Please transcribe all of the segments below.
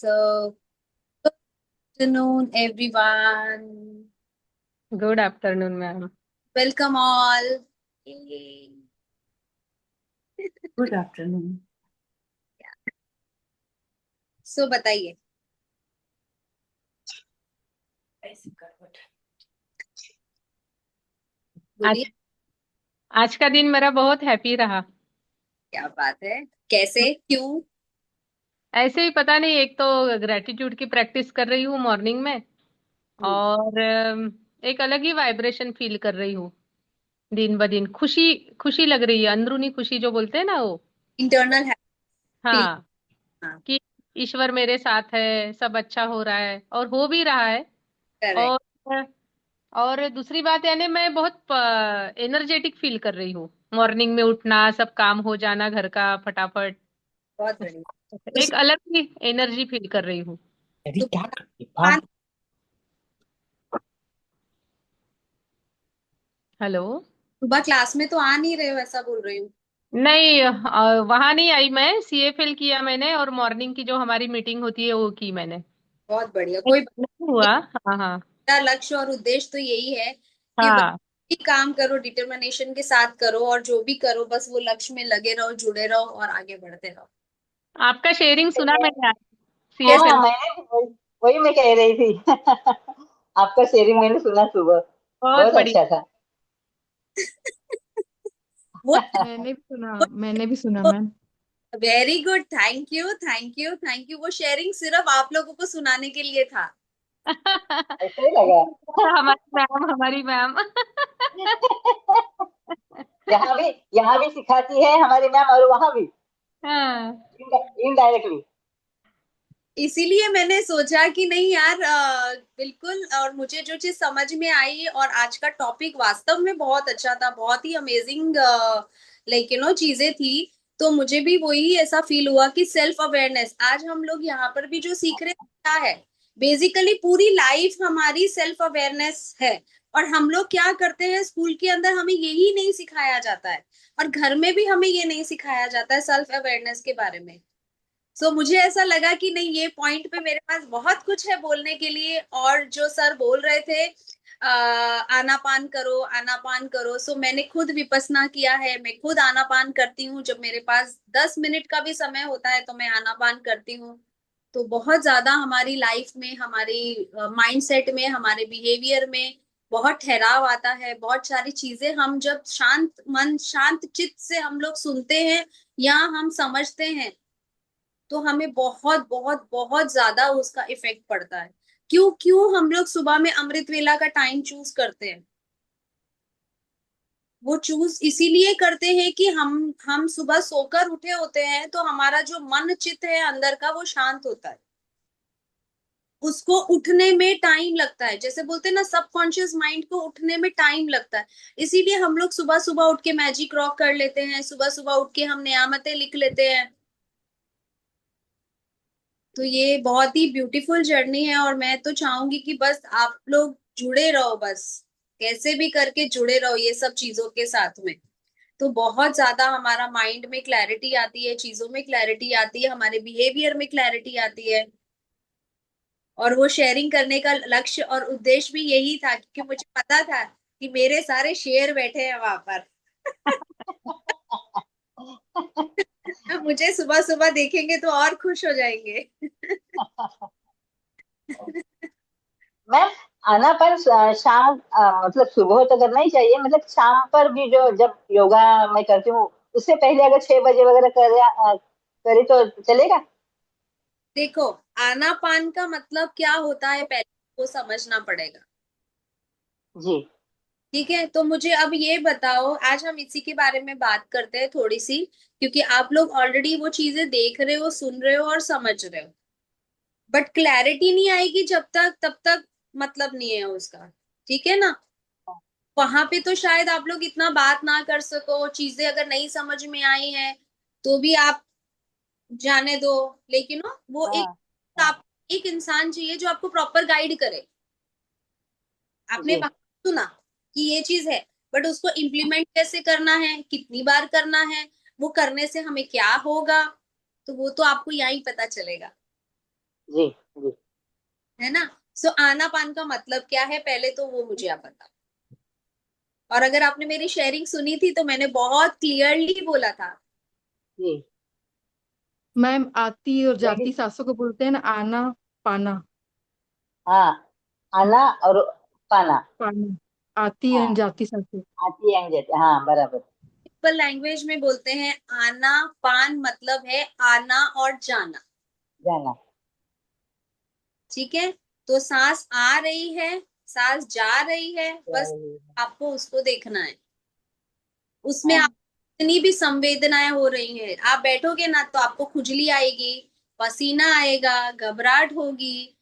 So, good afternoon, everyone. Good afternoon ma'am. Welcome all. Yay. Good afternoon. So, बताइए। ऐसे करवट। बोलिए। आज आज का दिन मेरा बहुत हैप्पी रहा। क्या बात है? कैसे? क्यों? ऐसे ही पता नहीं, एक तो ग्रेटिट्यूड की प्रैक्टिस कर रही हूँ मॉर्निंग में। और एक अलग ही वाइब्रेशन फील कर रही हूँ। दिन ब दिन खुशी खुशी लग रही है, अंदरूनी खुशी जो बोलते हैं ना वो। Internal feel. हाँ, हाँ, कि ईश्वर मेरे साथ है, सब अच्छा हो रहा है और हो भी रहा है। करेक्ट। और और दूसरी बात यानी मैं बहुत एनर्जेटिक फील कर रही हूँ। मॉर्निंग में उठना, सब काम हो जाना घर का फटाफट। बहुत बढ़िया। तो एक अलग ही एनर्जी फील कर रही हूँ। अरे क्या सुबह करते फालतू। हेलो। सुबह क्लास में तो आ नहीं रहे हो, ऐसा बोल रही हूँ। नहीं, वहां नहीं आई मैं। सीएफएल किया मैंने और मॉर्निंग की जो हमारी मीटिंग होती है वो की मैंने। बहुत बढ़िया। कोई बात नहीं नहीं। हुआ। हाँ हाँ। मेरा लक्ष्य और उद्देश्य तो यही है कि बस हाँ, ही काम करो, डिटर्मिनेशन के साथ करो, और जो भी करो बस वो लक्ष्य में लगे रहो, जुड़े रहो और आगे बढ़ते रहो। आपका शेयरिंग सुना मैंने आज हाँ, सीएफएल। मैंने भी वही मैं कह रही थी। आपका शेयरिंग मैंने सुना सुबह। बहुत बहुत बढ़िया। अच्छा था। वो मैंने भी सुना ma'am. Very good. Thank you, thank you, thank you. वो शेयरिंग सिर्फ आप लोगों को सुनाने के लिए था। ऐसा ही लगा। हमारी मैम। यहाँ भी सिखाती है हमारी मैम, और वहां भी हाँ। इनडायरेक्टली। इसीलिए मैंने सोचा कि नहीं यार, बिल्कुल। और मुझे जो चीज समझ में आई, और आज का टॉपिक वास्तव में बहुत अच्छा था, बहुत ही अमेजिंग लाइक चीजें थी। तो मुझे भी वही ऐसा फील हुआ कि सेल्फ अवेयरनेस आज हम लोग यहाँ पर भी जो सीख रहे हैं क्या है। बेसिकली पूरी लाइफ हमारी सेल्फ अवेयरनेस है। और हम लोग क्या करते हैं, स्कूल के अंदर हमें यही नहीं सिखाया जाता है, और घर में भी हमें ये नहीं सिखाया जाता है सेल्फ अवेयरनेस के बारे में। मुझे ऐसा लगा कि नहीं, ये पॉइंट पे मेरे पास बहुत कुछ है बोलने के लिए। और जो सर बोल रहे थे, आनापान करो, आनापान करो। मैंने खुद विपसना किया है, मैं खुद आनापान करती हूँ। जब मेरे पास 10 मिनट का भी समय होता है तो मैं आनापान करती हूँ। तो बहुत ज्यादा हमारी लाइफ में, हमारी माइंडसेट में, हमारे बिहेवियर में बहुत ठहराव आता है। बहुत सारी चीजें हम जब शांत मन, शांत चित्त से हम लोग सुनते हैं या हम समझते हैं, तो हमें बहुत बहुत बहुत ज्यादा उसका इफेक्ट पड़ता है। क्यों क्यों हम लोग सुबह में अमृत वेला का टाइम चूज करते हैं? वो चूज इसीलिए करते हैं कि हम सुबह सोकर उठे होते हैं, तो हमारा जो मन चित्त है अंदर का वो शांत होता है। उसको उठने में टाइम लगता है, जैसे बोलते हैं ना, सबकॉन्शियस माइंड को उठने में टाइम लगता है। इसीलिए हम लोग सुबह सुबह उठ के मैजिक रॉक कर लेते हैं, सुबह सुबह उठ के हम नियामतें लिख लेते हैं। तो ये बहुत ही ब्यूटीफुल जर्नी है, और मैं तो चाहूंगी कि बस आप लोग जुड़े रहो, बस कैसे भी करके जुड़े रहो ये सब चीजों के साथ में। तो बहुत ज्यादा हमारा माइंड में क्लैरिटी आती है, चीजों में क्लैरिटी आती है, हमारे बिहेवियर में क्लैरिटी आती है। और वो शेयरिंग करने का लक्ष्य और उद्देश्य भी यही था, क्योंकि मुझे पता था कि मेरे सारे शेर बैठे हैं वहां पर। मुझे सुबह सुबह देखेंगे तो और खुश हो जाएंगे। मैम, आनापान शाम मतलब सुबह तो करना ही चाहिए, मतलब शाम पर भी जो जब योगा मैं करती हूँ उससे पहले अगर 6 बजे वगैरह करे तो चलेगा? देखो, आनापान का मतलब क्या होता है पहले वो समझना पड़ेगा। जी। ठीक है, तो मुझे अब ये बताओ, आज हम इसी के बारे में बात करते हैं थोड़ी सी, क्योंकि आप लोग ऑलरेडी वो चीजें देख रहे हो, सुन रहे हो और समझ रहे हो। बट क्लैरिटी नहीं आएगी जब तक, तब तक मतलब नहीं है उसका। ठीक है ना? वहां पे तो शायद आप लोग इतना बात ना कर सको, चीजें अगर नहीं समझ में आई हैं तो भी आप जाने दो। लेकिन वो एक, हाँ हाँ। आप एक इंसान चाहिए जो आपको प्रॉपर गाइड करे। आपने जी वहां सुना कि ये चीज है, बट उसको इम्प्लीमेंट कैसे करना है, कितनी बार करना है, वो करने से हमें क्या होगा, तो वो तो आपको यहाँ ही पता चलेगा। जी जी। है ना। सो आनापान का मतलब क्या है, पहले तो वो मुझे आप बताओ। और अगर आपने मेरी शेयरिंग सुनी थी तो मैंने बहुत क्लियरली बोला था। जी। मैम, आती और लेकिन जाती सांसों को बोलते हैं ना, आना पाना। हाँ, आना और पाना। पाना, आती और हाँ, जाती सांसों। आती है जाती, हाँ बराबर। सिंपल लैंग्वेज में बोलते हैं, आना पान मतलब है आना और जाना। जाना। ठीक है। तो सांस आ रही है, सांस जा रही है, बस आपको उसको देखना है। उसमें आप हाँ। जितनी भी संवेदनाएं हो रही हैं, आप बैठोगे ना तो आपको खुजली आएगी, पसीना आएगा, घबराहट होगी,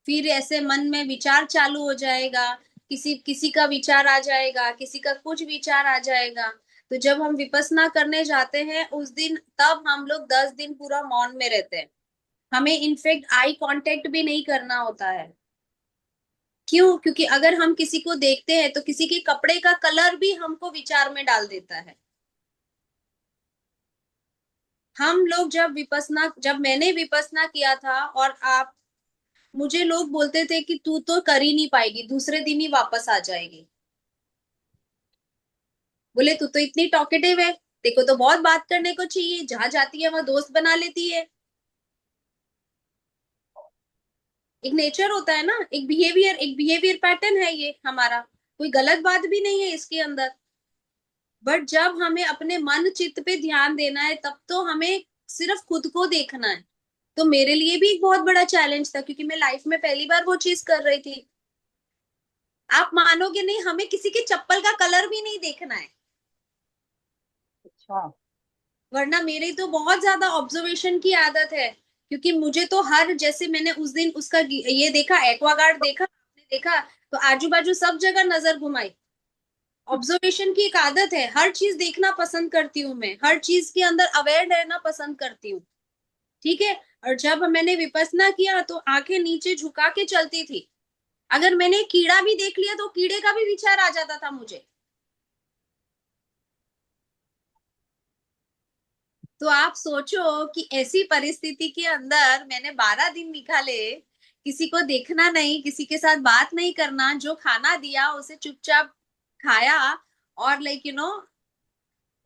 फिर ऐसे मन में विचार चालू हो जाएगा, किसी किसी का विचार आ जाएगा, किसी का कुछ विचार आ जाएगा। तो जब हम विपස්සना करने जाते हैं उस दिन, तब हम लोग 10 दिन पूरा मौन में रहते हैं। हमें इनफेक्ट आई कांटेक्ट भी नहीं करना होता है। क्यों? क्योंकि अगर हम किसी को देखते हैं तो किसी के कपड़े का कलर भी हमको विचार में डाल देता है। हम लोग जब मैंने विपස්සना किया था, और आप, मुझे लोग बोलते थे कि तू तो कर ही नहीं पाएगी, दूसरे दिन ही वापस आ जाएगी। बोले तू तो इतनी टॉकेटिव है, देखो तो बहुत बात करने को चाहिए, जहां जाती है वहां दोस्त बना लेती है। एक नेचर होता है ना, एक बिहेवियर पैटर्न है ये हमारा। कोई गलत बात भी नहीं है इसके अंदर। बट जब हमें अपने मन चित्त पे ध्यान देना है, तब तो हमें सिर्फ खुद को देखना है। तो मेरे लिए भी एक बहुत बड़ा चैलेंज था, क्योंकि मैं लाइफ में पहली बार वो चीज कर रही थी। आप मानोगे नहीं, हमें किसी के चप्पल का कलर भी नहीं देखना है। अच्छा। वरना मेरी तो बहुत ज्यादा ऑब्जर्वेशन की आदत है। क्योंकि मुझे तो हर, जैसे मैंने उस दिन उसका ये देखा, एक्वागार्ड देखा, आपने देखा, तो आजू बाजू सब जगह नजर घुमाई। ऑब्जर्वेशन की एक आदत है, हर चीज देखना पसंद करती हूँ मैं, हर चीज के अंदर अवेयर रहना पसंद करती हूँ। ठीक है। और जब मैंने विपස්සना किया तो आंखें नीचे झुका के चलती थी। अगर मैंने कीड़ा भी देख लिया तो कीड़े का भी विचार आ जाता था मुझे। तो आप सोचो कि ऐसी परिस्थिति के अंदर मैंने 12 दिन निकाले, किसी को देखना नहीं, किसी के साथ बात नहीं करना, जो खाना दिया उसे चुपचाप खाया, और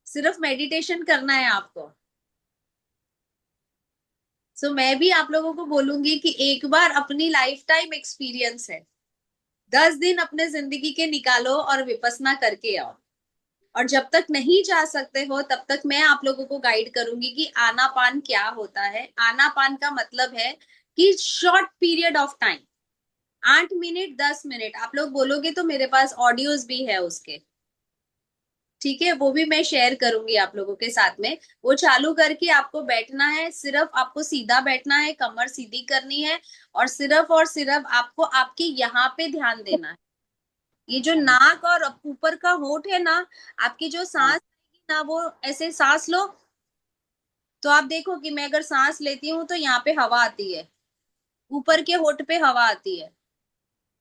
सिर्फ मेडिटेशन करना है आपको। सो मैं भी आप लोगों को बोलूंगी कि एक बार अपनी लाइफ टाइम एक्सपीरियंस है, 10 दिन अपने जिंदगी के निकालो और विपස්සना करके आओ। और जब तक नहीं जा सकते हो तब तक मैं आप लोगों को गाइड करूंगी कि आनापान क्या होता है। आनापान का मतलब है कि short period of time, 8 minute 10 minute, आप लोग बोलोगे तो मेरे पास ऑडियोज भी है उसके। ठीक है, वो भी मैं शेयर करूंगी आप लोगों के साथ में। वो चालू करके आपको बैठना है, सिर्फ आपको सीधा बैठना है, कमर सीधी करनी है, और सिर्फ आपको आपके यहाँ पे ध्यान देना है। ये जो हाँ। नाक और ऊपर का होंठ है ना, आपकी जो हाँ। सांस आएगी ना, वो ऐसे सांस लो, तो आप देखो कि मैं अगर सांस लेती हूँ तो यहाँ पे हवा आती है, ऊपर के होठ पे हवा आती है।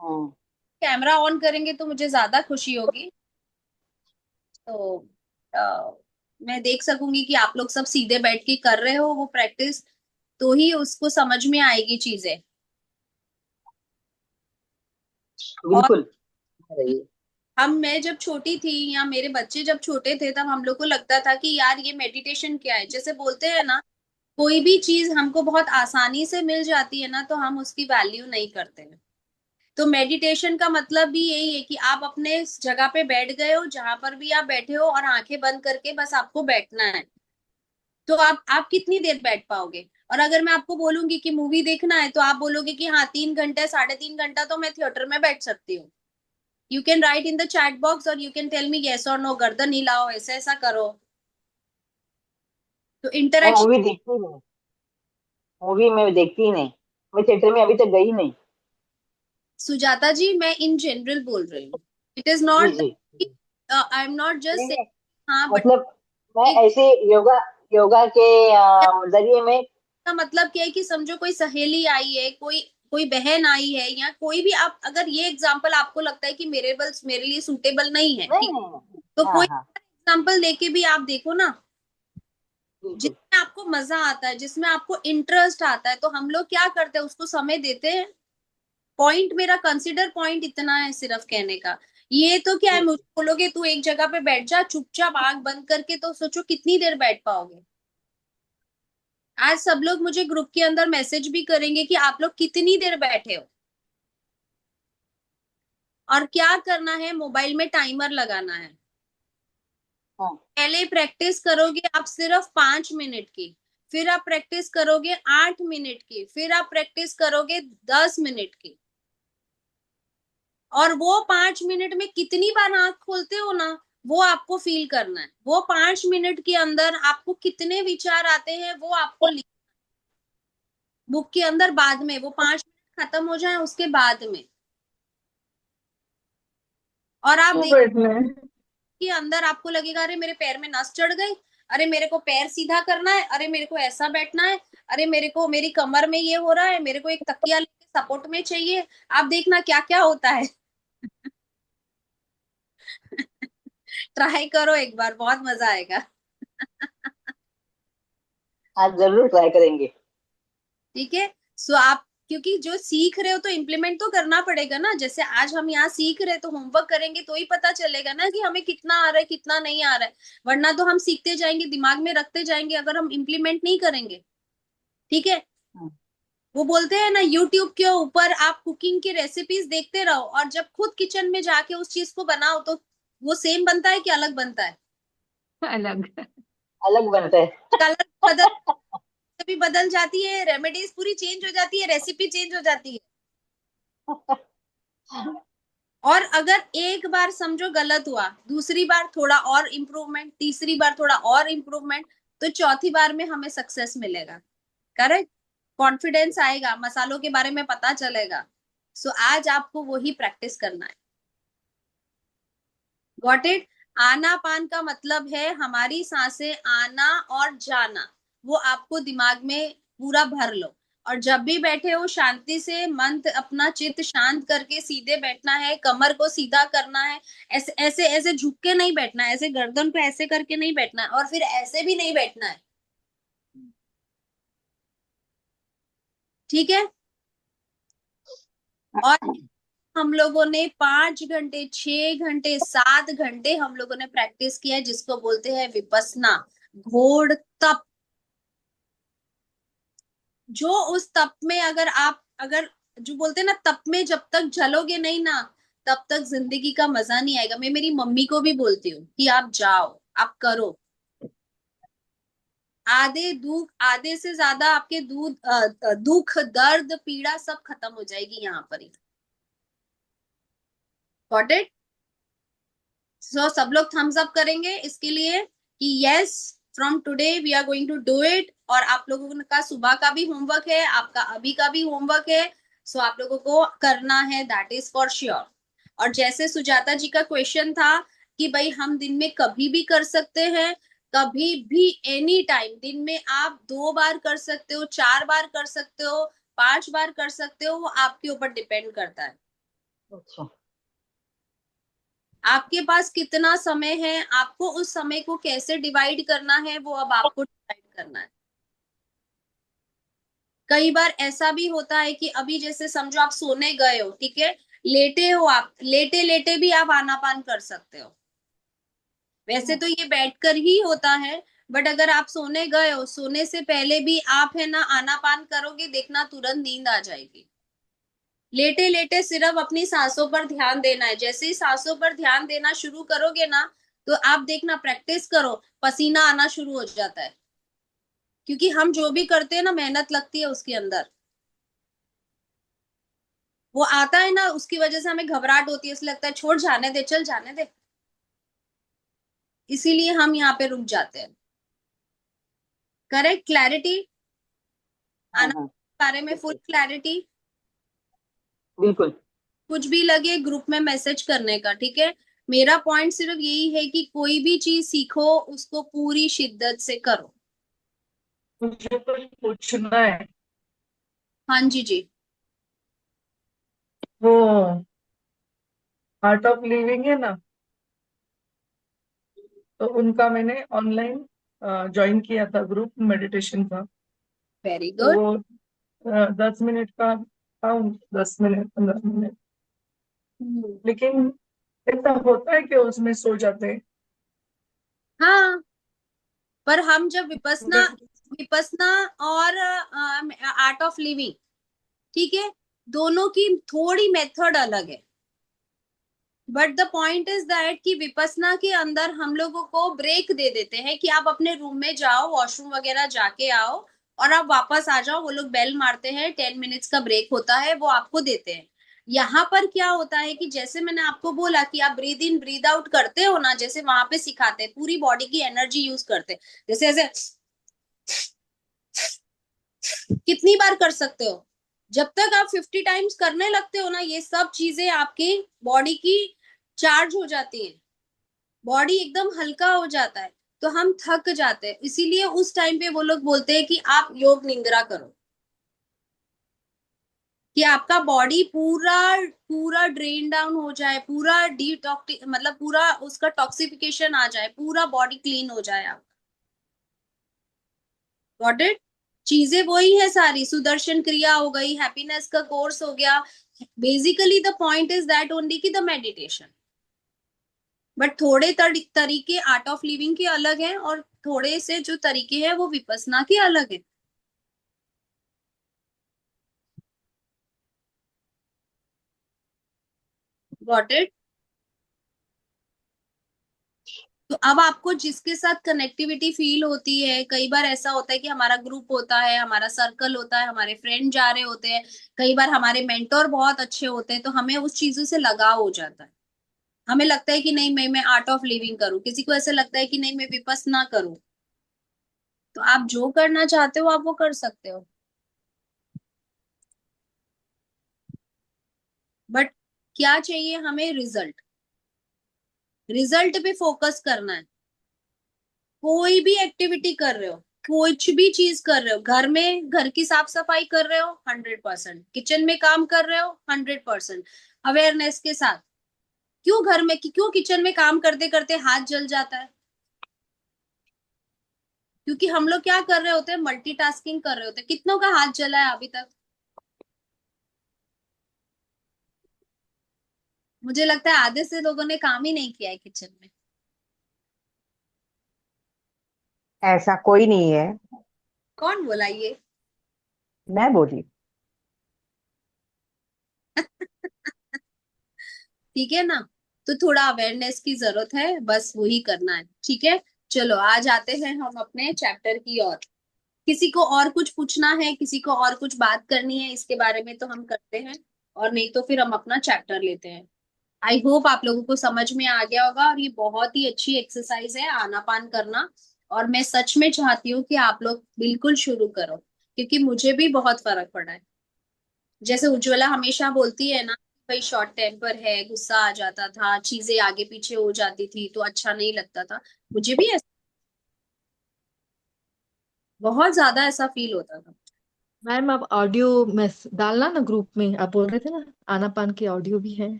हाँ। कैमरा ऑन करेंगे तो मुझे ज्यादा खुशी होगी। तो मैं देख सकूंगी कि आप लोग सब सीधे बैठ के कर रहे हो वो प्रैक्टिस, तो ही उसको समझ में आएगी चीजें। और बिल्कुल। रही। मैं जब छोटी थी, या मेरे बच्चे जब छोटे थे, तब हम लोग को लगता था कि यार ये मेडिटेशन क्या है। जैसे बोलते हैं ना, कोई भी चीज हमको बहुत आसानी से मिल जाती है ना, तो हम उसकी वैल्यू नहीं करते हैं। तो मेडिटेशन का मतलब भी यही है कि आप अपने इस जगह पे बैठ गए हो, जहां पर भी आप बैठे हो, और आंखें बंद करके बस आपको बैठना है। तो आप कितनी देर बैठ पाओगे? और अगर मैं आपको बोलूंगी कि मूवी देखना है, तो आप बोलोगे कि हाँ 3 घंटे 3.5 घंटा तो मैं थिएटर में बैठ सकती हूँ। You can write in the chat box और you can tell me yes और नो, गर्दन हिलाओ, ऐसा ऐसा करो। तो मैं इंटरेक्शन। मूवी देखती नहीं। मूवी में देखती ही नहीं। मैं थिएटर में अभी तक गई नहीं। सुजाता जी, मैं इन जनरल बोल रही हूँ। इट इज जी नॉट, जी। आई एम नॉट जस्ट नहीं से, नहीं, हाँ बट मतलब मैं एक ऐसे योगा योगा के जरिए में। का मतलब क्या है कि समझो कोई सहेली आई है, कोई कोई बहन आई है, या कोई भी, आप अगर ये एग्जाम्पल आपको लगता है कि मेरे लिए सूटेबल नहीं है, नहीं ठीक, नहीं नहीं। तो हाँ कोई हाँ। एग्जाम्पल लेके भी आप देखो ना। बिल्कुल। जिसमें आपको मजा आता है, जिसमें आपको इंटरेस्ट आता है, तो हम लोग क्या करते हैं, उसको समय देते हैं। पॉइंट मेरा कंसिडर पॉइंट इतना है सिर्फ कहने का। ये तो क्या है, मुझे बोलोगे तू एक जगह पे बैठ जा चुपचाप आंख बंद करके, तो सोचो कितनी देर बैठ पाओगे। आज सब लोग मुझे ग्रुप के अंदर मैसेज भी करेंगे कि आप लोग कितनी देर बैठे हो। और क्या करना है, मोबाइल में टाइमर लगाना है। हाँ। पहले प्रैक्टिस करोगे आप सिर्फ 5 मिनट की, फिर आप प्रैक्टिस करोगे 8 मिनट की, फिर आप प्रैक्टिस करोगे 10 मिनट की। और वो 5 मिनट में कितनी बार आंख खोलते हो ना, वो आपको फील करना है। वो 5 मिनट के अंदर आपको कितने विचार आते हैं वो आपको बुक के अंदर बाद में, वो 5 मिनट खत्म हो जाए उसके बाद में। और आप क्यों देख बैठना है? के अंदर आपको लगेगा अरे मेरे पैर में नस चढ़ गई, अरे मेरे को पैर सीधा करना है, अरे मेरे को ऐसा बैठना है, अरे मेरे को मेरी कमर में ये हो रहा है, मेरे को एक तकिया लेके सपोर्ट में चाहिए। आप देखना क्या क्या होता है। ट्राई करो एक बार, बहुत मजा आएगा। आज जरूर ट्राई करेंगे। ठीक है। सो आप, क्योंकि जो सीख रहे हो तो इम्प्लीमेंट तो करना पड़ेगा ना। जैसे आज हम यहाँ सीख रहे हैं तो होमवर्क करेंगे तो ही पता चलेगा ना कि हमें कितना आ रहा है कितना नहीं आ रहा है। वरना तो हम सीखते जाएंगे, दिमाग में रखते जाएंगे, अगर हम इम्प्लीमेंट नहीं करेंगे। ठीक है। हाँ। वो बोलते हैं ना, यूट्यूब के ऊपर आप कुकिंग की रेसिपीज देखते रहो और जब खुद किचन में जाके उस चीज को बनाओ तो वो सेम बनता है कि अलग बनता है। अलग। अलग बनता है। कलर बदल, भी बदल जाती है, रेमेडीज पूरी चेंज हो जाती है, रेसिपी चेंज हो जाती है। और अगर एक बार समझो गलत हुआ, दूसरी बार थोड़ा और इम्प्रूवमेंट, तीसरी बार थोड़ा और इम्प्रूवमेंट, तो चौथी बार में हमें सक्सेस मिलेगा। करेक्ट। कॉन्फिडेंस आएगा, मसालों के बारे में पता चलेगा। सो आज आपको वही प्रैक्टिस करना है। Got it. आना पान का मतलब है हमारी सांसें आना और जाना। वो आपको दिमाग में पूरा भर लो। और जब भी बैठे हो शांति से मन अपना चित्त शांत करके सीधे बैठना है, कमर को सीधा करना है। ऐसे ऐसे ऐसे झुक के नहीं बैठना है, ऐसे गर्दन को ऐसे करके नहीं बैठना है, और फिर ऐसे भी नहीं बैठना है। ठीक है। और हम लोगों ने 5 घंटे, 6 घंटे, 7 घंटे हम लोगों ने प्रैक्टिस किया है, जिसको बोलते हैं विपस्सना, घोर तप। जो उस तप में अगर आप, अगर जो बोलते हैं ना, तप में जब तक जलोगे नहीं ना, तब तक जिंदगी का मजा नहीं आएगा। मैं मेरी मम्मी को भी बोलती हूँ कि आप जाओ, आप करो। आधे दुख, आधे से ज्यादा आपके दुख दर्द पीड़ा सब खत्म हो जाएगी यहाँ पर ही। Got it. सो सब लोग थम्स अप करेंगे इसके लिए कि yes, from today we are going to do it. और आप लोगों का सुबह का भी होमवर्क है, आपका अभी का भी होमवर्क है। सो आप लोगों को करना है, दैट इज फॉर श्योर। और जैसे सुजाता जी का क्वेश्चन था कि भाई हम दिन में कभी भी कर सकते हैं, कभी भी, एनी टाइम। दिन में आप 2 बार कर सकते हो, 4 बार कर सकते हो, 5 बार कर सकते हो, वो आपके ऊपर डिपेंड करता है। अच्छा। आपके पास कितना समय है, आपको उस समय को कैसे डिवाइड करना है, वो अब आपको डिसाइड करना है। कई बार ऐसा भी होता है कि अभी जैसे समझो आप सोने गए हो, ठीक है, लेटे हो, आप लेटे लेटे भी आप आनापान कर सकते हो। वैसे तो ये बैठकर ही होता है, बट अगर आप सोने गए हो, सोने से पहले भी आप है ना आनापान करोगे, देखना तुरंत नींद आ जाएगी। लेटे लेटे सिर्फ अपनी सांसों पर ध्यान देना है। जैसे ही सांसों पर ध्यान देना शुरू करोगे ना, तो आप देखना, प्रैक्टिस करो, पसीना आना शुरू हो जाता है। क्योंकि हम जो भी करते हैं ना, मेहनत लगती है उसके अंदर। वो आता है ना, उसकी वजह से हमें घबराहट होती है, इसलिए लगता है छोड़, जाने दे, चल जाने दे। इसीलिए हम यहाँ पे रुक जाते हैं। करेक्ट। क्लैरिटी हाँ आना हाँ। बारे में, फुल बिल्कुल। क्लैरिटी। बिल्कुल। कुछ भी लगे ग्रुप में मैसेज करने का, ठीक है। मेरा पॉइंट सिर्फ यही है कि कोई भी चीज सीखो, उसको पूरी शिद्दत से करो। मुझे कुछ पूछना है। हाँ जी जी। वो आर्ट ऑफ लिविंग है ना, तो उनका मैंने ऑनलाइन ज्वाइन किया था ग्रुप मेडिटेशन का। वेरी तो गुड। वो 10 मिनट का था, 10 मिनट 15 मिनट, लेकिन ऐसा होता है कि उसमें सो जाते हैं। हाँ, पर हम जब विपसना मैं विपसना और आर्ट ऑफ लिविंग, ठीक है, दोनों की थोड़ी मेथड अलग है। But the point is that कि विपसना के अंदर हम लोगों को ब्रेक दे देते हैं कि आप अपने रूम में जाओ, वॉशरूम वगैरह जाके आओ और आप वापस आ जाओ। वो लोग बेल मारते हैं, 10 मिनट्स का ब्रेक होता है, वो आपको देते हैं। यहाँ पर क्या होता है कि जैसे मैंने आपको बोला कि आप ब्रीद इन ब्रीद आउट करते हो ना, जैसे वहां पे सिखाते हैं, पूरी बॉडी की एनर्जी यूज करते हैं। जैसे ऐसे कितनी बार कर सकते हो? जब तक आप 50 टाइम्स करने लगते हो ना, ये सब चीजें आपकी बॉडी की चार्ज हो जाती है, बॉडी एकदम हल्का हो जाता है, तो हम थक जाते हैं। इसीलिए उस टाइम पे वो लोग बोलते हैं कि आप योग निंद्रा करो, कि आपका बॉडी पूरा पूरा ड्रेन डाउन हो जाए, पूरा डिटॉक्स, मतलब पूरा उसका टॉक्सिफिकेशन आ जाए, पूरा बॉडी क्लीन हो जाए। आप गॉट इट? चीजें वही है सारी, सुदर्शन क्रिया हो गई, हैप्पीनेस का कोर्स हो गया। Basically the point is that only की द मेडिटेशन। बट थोड़े तरीके आर्ट ऑफ लिविंग के अलग हैं, और थोड़े से जो तरीके हैं वो विपसना के अलग है। Got it? तो अब आपको जिसके साथ कनेक्टिविटी फील होती है, कई बार ऐसा होता है कि हमारा ग्रुप होता है, हमारा सर्कल होता है, हमारे फ्रेंड जा रहे होते हैं, कई बार हमारे मेंटोर बहुत अच्छे होते हैं, तो हमें उस चीजों से लगाव हो जाता है। हमें लगता है कि नहीं, मैं आर्ट ऑफ लिविंग करूं, किसी को ऐसा लगता है कि नहीं मैं विपस्सना करूं। तो आप जो करना चाहते हो आप वो कर सकते हो, बट क्या चाहिए हमें? रिजल्ट। रिजल्ट पे फोकस करना है। कोई भी एक्टिविटी कर रहे हो, कुछ भी चीज कर रहे हो, घर में घर की साफ सफाई कर रहे हो 100%, किचन में काम कर रहे हो 100% अवेयरनेस के साथ। क्यों घर में, क्यों किचन में काम करते करते हाथ जल जाता है? क्योंकि हम लोग क्या कर रहे होते हैं? मल्टीटास्किंग कर रहे होते हैं। कितनों का हाथ जला है अभी तक? मुझे लगता है आधे से लोगों ने काम ही नहीं किया है किचन में। ऐसा कोई नहीं है। कौन बोला ये? मैं बोली। ठीक है ना? तो थोड़ा अवेयरनेस की जरूरत है, बस वही करना है। ठीक है, चलो आ जाते हैं हम अपने चैप्टर की ओर। किसी को और कुछ पूछना है, किसी को और कुछ बात करनी है इसके बारे में तो हम करते हैं, और नहीं तो फिर हम अपना चैप्टर लेते हैं। आई होप आप लोगों को समझ में आ गया होगा, और ये बहुत ही अच्छी एक्सरसाइज है आनापान करना। और मैं सच में चाहती हूँ कि आप लोग बिल्कुल शुरू करो, क्योंकि मुझे भी बहुत फर्क पड़ा है। जैसे उज्ज्वला हमेशा बोलती है ना, भाई शॉर्ट टेम्पर है, गुस्सा आ जाता था, चीजें आगे पीछे हो जाती थी तो अच्छा नहीं लगता था। मुझे भी ऐसा बहुत ज्यादा ऐसा फील होता था। मैम आप ऑडियो में डालना ना, ग्रुप में आप बोल रहे थे ना, आनापान की ऑडियो भी है।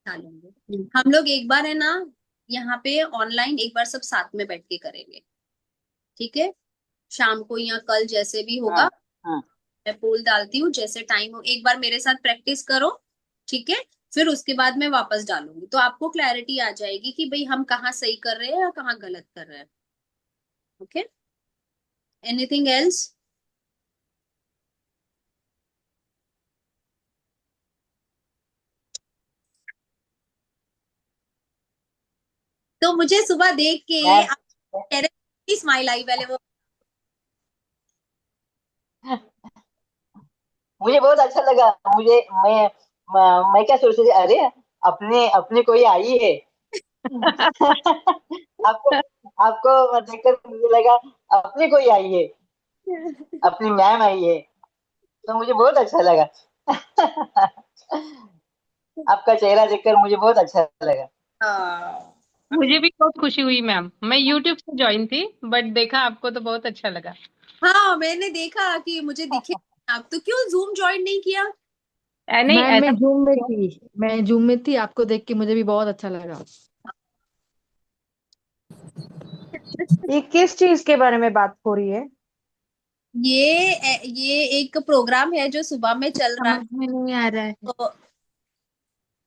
डालेंगे हम लोग एक बार, है ना, यहाँ पे ऑनलाइन एक बार सब साथ में बैठ के करेंगे। ठीक है, शाम को या कल जैसे भी हाँ होगा, हाँ। मैं पोल डालती हूँ, जैसे टाइम हो एक बार मेरे साथ प्रैक्टिस करो। ठीक है, फिर उसके बाद मैं वापस डालूंगी, तो आपको क्लैरिटी आ जाएगी कि भाई हम कहाँ सही कर रहे हैं या कहाँ गलत कर रहे हैं। Okay, anything else? तो मुझे सुबह देख के मैम आप चेहरे स्माइल आई पहले वो। मुझे बहुत अच्छा लगा। मुझे मैं क्या सोच रही थी, अरे अपने अपने कोई आई है। आपको आपको देखकर मुझे लगा अपनी कोई आई है, अपनी मैम आई है, तो मुझे बहुत अच्छा लगा। आपका चेहरा देखकर मुझे बहुत अच्छा लगा। हाँ, मुझे भी बहुत खुशी हुई मैम। मैं यूट्यूब से ज्वाइन थी, बट देखा आपको तो बहुत अच्छा लगा। हाँ, मैंने देखा कि मुझे दिखे आप, तो क्यों जूम ज्वाइन नहीं किया? नहीं मैम ऐसा। मैं जूम में थी, आपको देख के मुझे भी बहुत अच्छा लगा। ये किस चीज के बारे में बात हो रही है? ये एक प्रोग्राम है जो सुबह में चल रहा है। समझ में नहीं आ रहा है, तो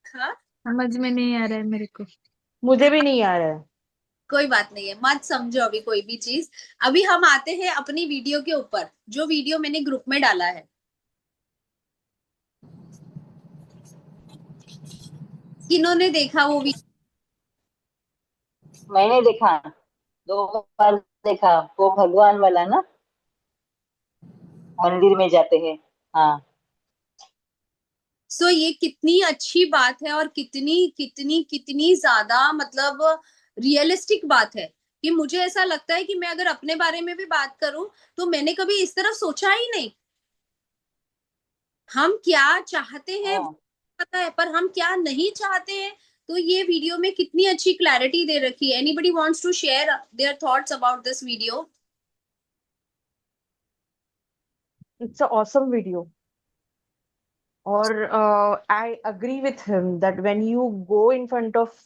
हाँ, समझ में नहीं आ रहा है मेरे को। मुझे भी नहीं आ रहा है। कोई बात नहीं है, मत समझो अभी कोई भी चीज। अभी हम आते हैं अपनी वीडियो के ऊपर, जो वीडियो मैंने ग्रुप में डाला है। किन्होंने देखा वो वीडियो? मैंने देखा, 2 बार देखा, वो भगवान वाला ना, मंदिर में जाते हैं। हाँ। सो ये कितनी अच्छी बात है, और कितनी कितनी कितनी ज्यादा मतलब रियलिस्टिक बात है, कि मुझे ऐसा लगता है कि मैं अगर अपने बारे में भी बात करूं, तो मैंने कभी इस तरफ सोचा ही नहीं। हम क्या चाहते हैं वो हाँ। पता है, पर हम क्या नहीं चाहते हैं। तो ये वीडियो में कितनी अच्छी क्लैरिटी दे रखी है। Anybody wants to share their thoughts about this video? It's a awesome video. और I agree with him that when you go in front of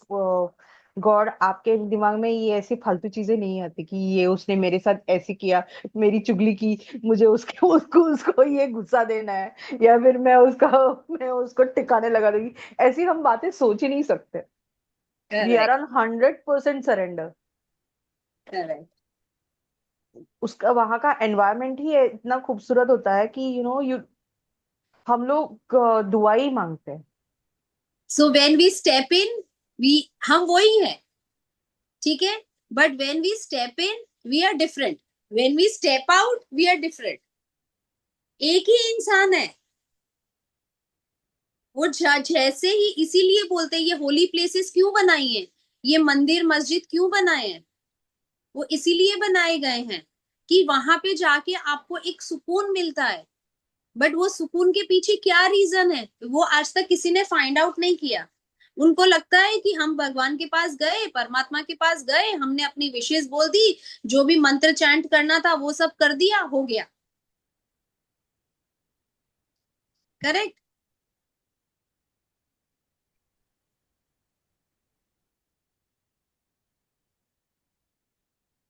God, आपके दिमाग में ये ऐसी फालतू चीजें नहीं आती कि ये उसने मेरे साथ ऐसे किया, मेरी चुगली की, मुझे उसके उसको उसको ये गुस्सा देना है, या फिर मैं उसको टिकाने लगा दूंगी। ऐसी हम बातें सोच ही नहीं सकते। We are correct, on 100% surrender. Correct. उसका वहां का एनवायरनमेंट ही इतना खूबसूरत होता है कि यू हम लोग दुआ ही मांगते हैं। So when we step in, we हम वही है, ठीक है। But when we step in we are different, when we step out we are different. एक ही इंसान है वो। जैसे ही, इसीलिए बोलते हैं ये होली प्लेसेस क्यों बनाई है, ये मंदिर मस्जिद क्यों बनाए हैं, वो इसीलिए बनाए गए हैं कि वहां पे जाके आपको एक सुकून मिलता है। बट वो सुकून के पीछे क्या रीजन है, वो आज तक किसी ने फाइंड आउट नहीं किया। उनको लगता है कि हम भगवान के पास गए, परमात्मा के पास गए, हमने अपनी विशेष बोल दी, जो भी मंत्र चैंट करना था वो सब कर दिया, हो गया। करेक्ट।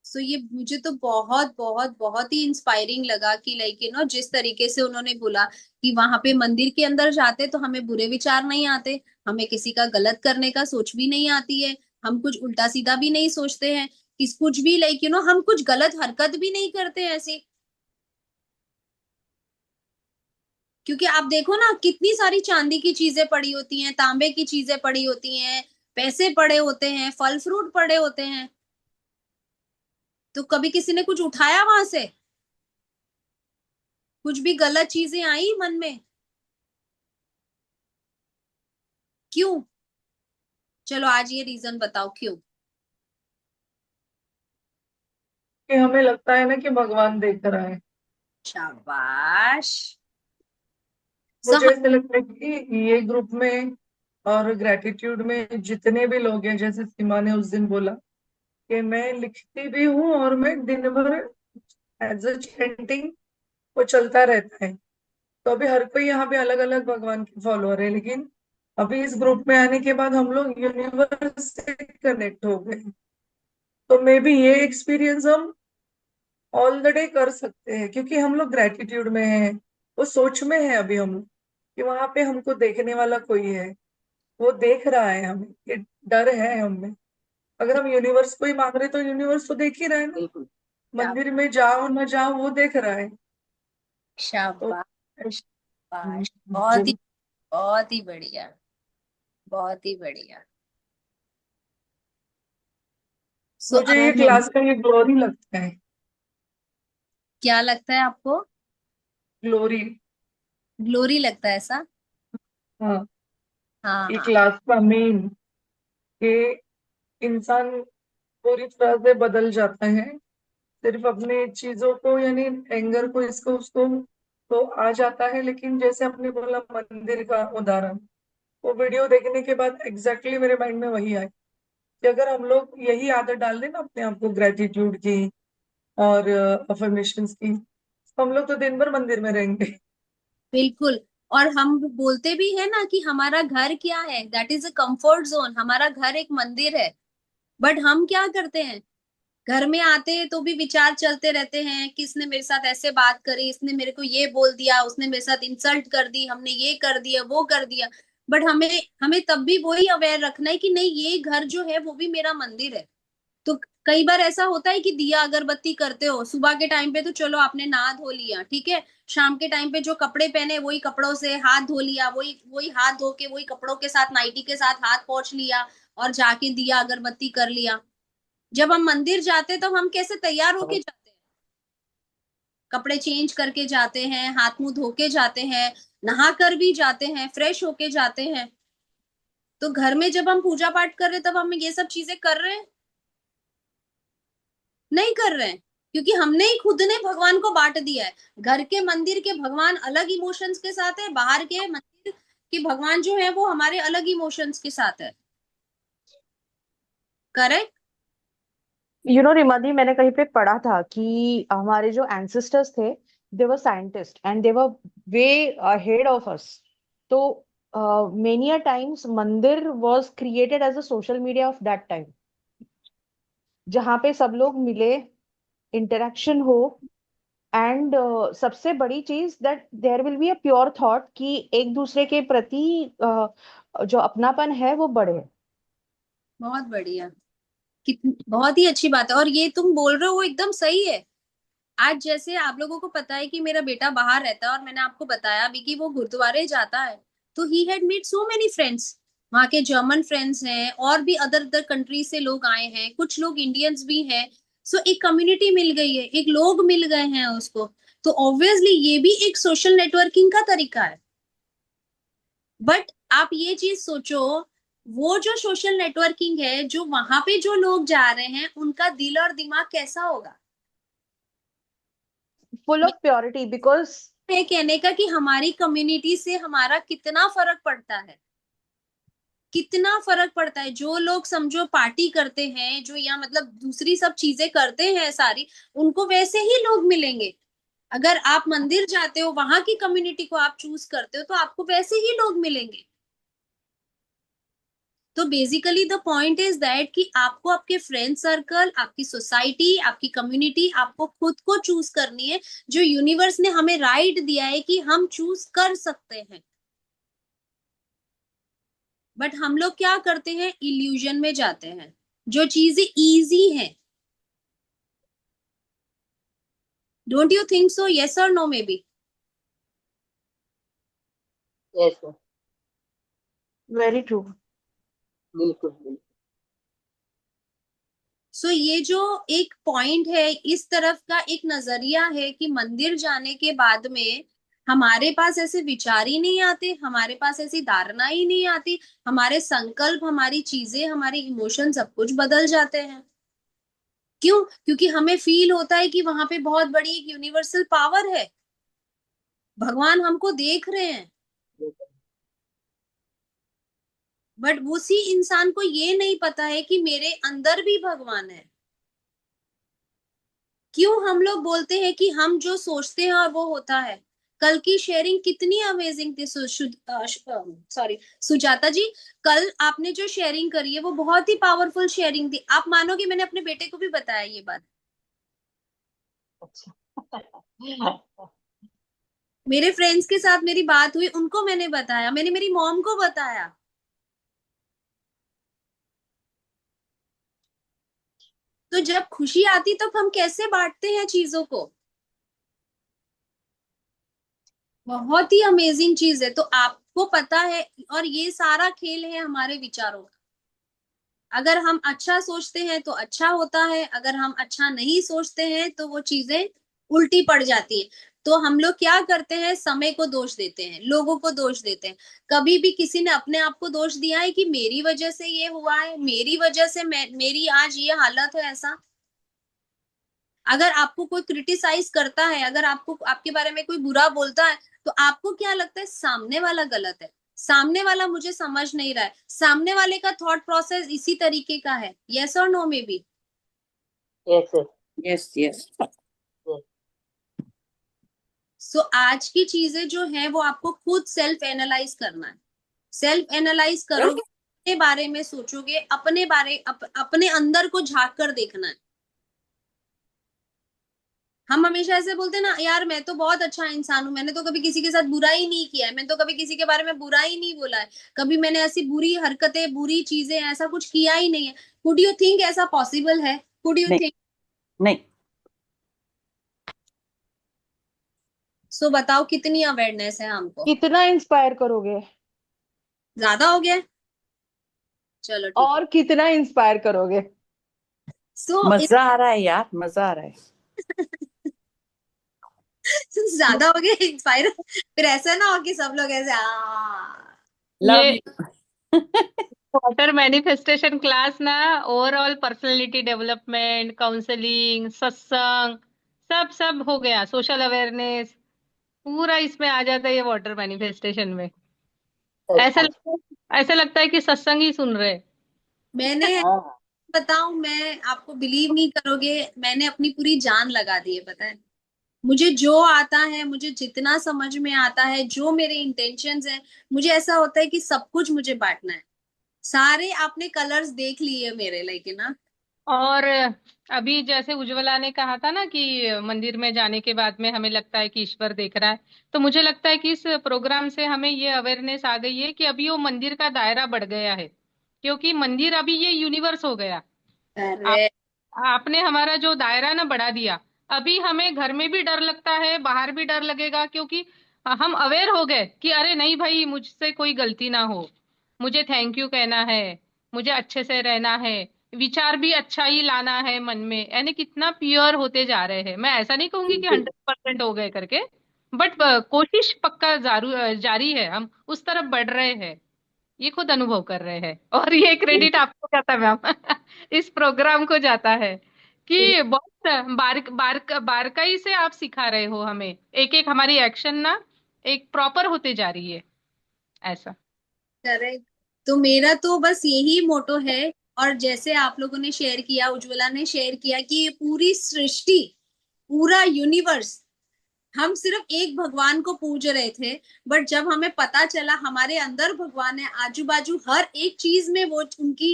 सो ये मुझे तो बहुत बहुत बहुत ही इंस्पायरिंग लगा कि लाइक जिस तरीके से उन्होंने बोला कि वहां पे मंदिर के अंदर जाते तो हमें बुरे विचार नहीं आते, हमें किसी का गलत करने का सोच भी नहीं आती है, हम कुछ उल्टा सीधा भी नहीं सोचते हैं, किस कुछ भी लाइक हम कुछ गलत हरकत भी नहीं करते हैं ऐसी। क्योंकि आप देखो ना, कितनी सारी चांदी की चीजें पड़ी होती हैं, तांबे की चीजें पड़ी होती हैं, पैसे पड़े होते हैं, फल फ्रूट पड़े होते हैं, तो कभी किसी ने कुछ उठाया वहां से? कुछ भी गलत चीजें आई मन में? क्यों? चलो आज ये रीजन बताओ क्यों। कि हमें लगता है ना कि भगवान देख रहा है। शाबाश। सो मुझे ऐसा लगता है कि ये ग्रुप में और ग्रेटिट्यूड में जितने भी लोग हैं, जैसे सीमा ने उस दिन बोला कि मैं लिखती भी हूँ और मैं दिन भर एज अ चैंटिंग वो चलता रहता है। तो अभी हर कोई यहाँ पे अलग अलग भगवान के फॉलोअर है, लेकिन अभी इस ग्रुप में आने के बाद हम लोग यूनिवर्स से कनेक्ट हो गए। तो मे बी ये एक्सपीरियंस हम ऑल द डे कर सकते हैं, क्योंकि हम लोग ग्रेटिट्यूड में हैं, वो सोच में है अभी हम लोग कि वहां पे हमको देखने वाला कोई है, वो देख रहा है हमें, ये डर है हमें। अगर हम यूनिवर्स को ही मांग रहे तो यूनिवर्स तो देख ही रहा है ना। बिल्कुल। मंदिर में जाओ ना जाओ वो देख रहा है। तो शाबाश, शाबाश, जो बहुत ही बढ़िया, बहुत ही बढ़िया। सो मुझे ये क्लास का ये ग्लोरी लगता है। क्या लगता है आपको? ग्लोरी। ग्लोरी लगता है ऐसा? हाँ। हाँ ये हाँ। क्लास का मेन, कि इंसान पूरी तरह से बदल जाता है सिर्फ अपने चीजों को, यानी एंगर को, इसको उसको तो आ जाता है। लेकिन जैसे आपने बोला मंदिर का उदाहरण, वो वीडियो देखने के बाद एग्जैक्टली मेरे माइंड में वही आया कि अगर हम लोग यही आदत डाल दें ना अपने आप को, ग्रेटिट्यूड की और अफर्मेशंस की, तो हम लोग तो दिन भर मंदिर में रहेंगे। बिल्कुल। और हम बोलते भी है ना कि हमारा घर क्या है, that is a comfort zone, हमारा घर एक मंदिर है। बट हम क्या करते हैं, घर में आते हैं तो भी विचार चलते रहते हैं कि इसने मेरे साथ ऐसे बात करी, इसने मेरे को ये बोल दिया, उसने मेरे साथ इंसल्ट कर दी, हमने ये कर दिया वो कर दिया। बट हमें हमें तब भी वही अवेयर रखना है कि नहीं, ये घर जो है वो भी मेरा मंदिर है। तो कई बार ऐसा होता है कि दिया अगरबत्ती करते हो सुबह के टाइम पे, तो चलो आपने नहा धो लिया, ठीक है। शाम के टाइम पे जो कपड़े पहने वही कपड़ों से हाथ धो लिया, वही वही हाथ धो के वही कपड़ों के साथ नाइटी के साथ हाथ पोंछ लिया और जाके दिया अगरबत्ती कर लिया। जब हम मंदिर जाते हैं तो हम कैसे तैयार होके जाते हैं, कपड़े चेंज करके जाते हैं, हाथ मुंह धो के जाते हैं, नहा कर भी जाते हैं, फ्रेश होके जाते हैं। तो घर में जब हम पूजा पाठ कर रहे हैं तब हम ये सब चीजें कर रहे हैं? नहीं कर रहे हैं, क्योंकि हमने ही खुद ने भगवान को बांट दिया है। घर के मंदिर के भगवान अलग इमोशंस के साथ है, बाहर के मंदिर के भगवान जो है वो हमारे अलग इमोशंस के साथ है। करेक्ट। रिमा दी, मैंने कहीं पे पढ़ा था कि हमारे जो एंसेस्टर्स थे, they were scientist and they were way ahead of us. तो many a times mandir was created as a social media of that time, जहाँ पे सब लोग मिले, इंटरेक्शन हो, एंड सबसे बड़ी चीज that there will be a pure thought कि एक दूसरे के प्रति जो अपनापन है वो बढ़े। बहुत बढ़िया, कितनी बहुत ही अच्छी बात है। और ये तुम बोल रहे हो वो एकदम सही है। आज जैसे आप लोगों को पता है कि मेरा बेटा बाहर रहता है और मैंने आपको बताया अभी कि वो गुरुद्वारे जाता है, तो he had met so many friends. वहाँ के जर्मन फ्रेंड्स हैं और भी अदर अदर कंट्री से लोग आए हैं, कुछ लोग इंडियंस भी हैं। सो एक कम्युनिटी मिल गई है, एक लोग मिल गए हैं उसको। तो ऑब्वियसली ये भी एक सोशल नेटवर्किंग का तरीका है। बट आप ये चीज सोचो, वो जो सोशल नेटवर्किंग है, जो वहां पे जो लोग जा रहे हैं उनका दिल और दिमाग कैसा होगा? फुल ऑफ प्योरिटी, बिकॉज ये कहने का कि हमारी कम्युनिटी से हमारा कितना फर्क पड़ता है, कितना फर्क पड़ता है। जो लोग समझो पार्टी करते हैं, जो या मतलब दूसरी सब चीजें करते हैं सारी, उनको वैसे ही लोग मिलेंगे। अगर आप मंदिर जाते हो, वहां की कम्युनिटी को आप चूज करते हो, तो आपको वैसे ही लोग मिलेंगे। तो basically the point is that कि आपको आपके फ्रेंड सर्कल, आपकी सोसाइटी, आपकी कम्युनिटी, आपको खुद को चूज करनी है। जो यूनिवर्स ने हमें राइट दिया है कि हम चूज कर सकते हैं। बट हम लोग क्या करते हैं, इल्यूजन में जाते हैं, जो चीजें इजी हैं। Don't you think so? Yes और no maybe? Yes, very true. बिल्कुल बिल्कुल। सो ये जो एक पॉइंट है, इस तरफ का एक नजरिया है कि मंदिर जाने के बाद में हमारे पास ऐसे विचार ही नहीं आते, हमारे पास ऐसी धारणा ही नहीं आती, हमारे संकल्प, हमारी चीजें, हमारी इमोशन सब कुछ बदल जाते हैं। क्यों? क्योंकि हमें फील होता है कि वहां पे बहुत बड़ी एक यूनिवर्सल पावर है, भगवान हमको देख रहे हैं। बट उसी इंसान को ये नहीं पता है कि मेरे अंदर भी भगवान है। क्यों हम लोग बोलते हैं कि हम जो सोचते हैं और वो होता है? कल की शेयरिंग कितनी अमेजिंग थी, सॉरी सुजाता जी। कल आपने जो शेयरिंग करी है वो बहुत ही पावरफुल शेयरिंग थी। आप मानोगे, मैंने अपने बेटे को भी बताया ये बात। अच्छा। मेरे फ्रेंड्स के साथ मेरी बात हुई, उनको मैंने बताया, मैंने मेरी मॉम को बताया। तो जब खुशी आती तो हम कैसे बांटते हैं चीजों को? बहुत ही अमेजिंग चीज है। तो आपको पता है, और ये सारा खेल है हमारे विचारों का। अगर हम अच्छा सोचते हैं तो अच्छा होता है, अगर हम अच्छा नहीं सोचते हैं तो वो चीजें उल्टी पड़ जाती है। तो हम लोग क्या करते हैं, समय को दोष देते हैं, लोगों को दोष देते हैं। कभी भी किसी ने अपने आप को दोष दिया है कि मेरी वजह से ये हुआ है, मेरी वजह से मेरी आज ये हालत है? ऐसा अगर आपको कोई क्रिटिसाइज करता है, अगर आपको आपके बारे में कोई बुरा बोलता है, तो आपको क्या लगता है, सामने वाला गलत है, सामने वाला मुझे समझ नहीं रहा है, सामने वाले का थॉट प्रोसेस इसी तरीके का है? यस और no maybe? Yes yes yes. So आज की चीजें जो है वो आपको खुद सेल्फ एनालाइज करना है। सेल्फ एनालाइज करोगे, अपने बारे में सोचोगे, अपने अंदर को झांक कर देखना है। हम हमेशा ऐसे बोलते हैं ना, यार मैं तो बहुत अच्छा इंसान हूँ, मैंने तो कभी किसी के साथ बुरा ही नहीं किया है, मैंने तो कभी किसी के बारे में बुरा ही नहीं बोला है, कभी मैंने ऐसी बुरी हरकतें, बुरी चीजें, ऐसा कुछ किया ही नहीं है। कुड यू थिंक ऐसा पॉसिबल है? कुड यू नहीं थिंक? नहीं। सो बताओ कितनी अवेयरनेस है हमको? कितना इंस्पायर करोगे? ज्यादा हो गया है? चलो ठीक है। और कितना इंस्पायर करोगे? सो मजा आ रहा है यार, मजा आ रहा है। ज्यादा हो गया इंस्पायर, फिर ऐसा ना हो कि सब लोग ऐसे लव ये यू। वाटर मैनिफेस्टेशन क्लास ना, ओवरऑल पर्सनालिटी डेवलपमेंट, काउंसलिंग, सत्संग, सब सब हो गया, सोशल अवेयरनेस, पूरा इसमें आ जाता है ये वाटर मैनिफेस्टेशन में। ऐसा अच्छा। लगता है, ऐसा लगता है कि सत्संग ही सुन रहे हैं। मैंने, हाँ। बताऊं, मैं आपको बिलीव नहीं करोगे, मैंने अपनी पूरी जान लगा दी है, पता है। मुझे जो आता है, मुझे जितना समझ में आता है, जो मेरे इंटेंशंस हैं, मुझे ऐसा होता है कि सब कुछ मुझे बांटना है। सारे आपने कलर्स देख लिए मेरे, लेकिन ना। और अभी जैसे उज्ज्वला ने कहा था ना कि मंदिर में जाने के बाद में हमें लगता है कि ईश्वर देख रहा है, तो मुझे लगता है कि इस प्रोग्राम से हमें ये अवेयरनेस आ गई है कि अभी वो मंदिर का दायरा बढ़ गया है, क्योंकि मंदिर अभी ये यूनिवर्स हो गया। आप अरे आपने हमारा जो दायरा ना बढ़ा दिया। अभी हमें घर में भी डर लगता है, बाहर भी डर लगेगा, क्योंकि हम अवेयर हो गए कि अरे नहीं भाई, मुझसे कोई गलती ना हो, मुझे थैंक यू कहना है, मुझे अच्छे से रहना है, विचार भी अच्छा ही लाना है मन में, यानी कितना प्योर होते जा रहे हैं। मैं ऐसा नहीं कहूंगी कि बिल्कुल। 100% हो गए करके, बट कोशिश पक्का जारी है, हम उस तरफ बढ़ रहे हैं, ये खुद अनुभव कर रहे हैं। और ये क्रेडिट बिल्कुल। आपको जाता है मैम, इस प्रोग्राम को जाता है कि बहुत बारकाई से आप सिखा रहे हो हमें, एक एक हमारी एक्शन ना एक प्रॉपर होते जा रही है, ऐसा। करेक्ट। तो मेरा तो बस यही मोटो है। और जैसे आप लोगों ने शेयर किया, उज्ज्वला ने शेयर किया कि ये पूरी सृष्टि, पूरा यूनिवर्स, हम सिर्फ एक भगवान को पूज रहे थे, बट जब हमें पता चला हमारे अंदर भगवान है, आजू बाजू हर एक चीज में वो उनकी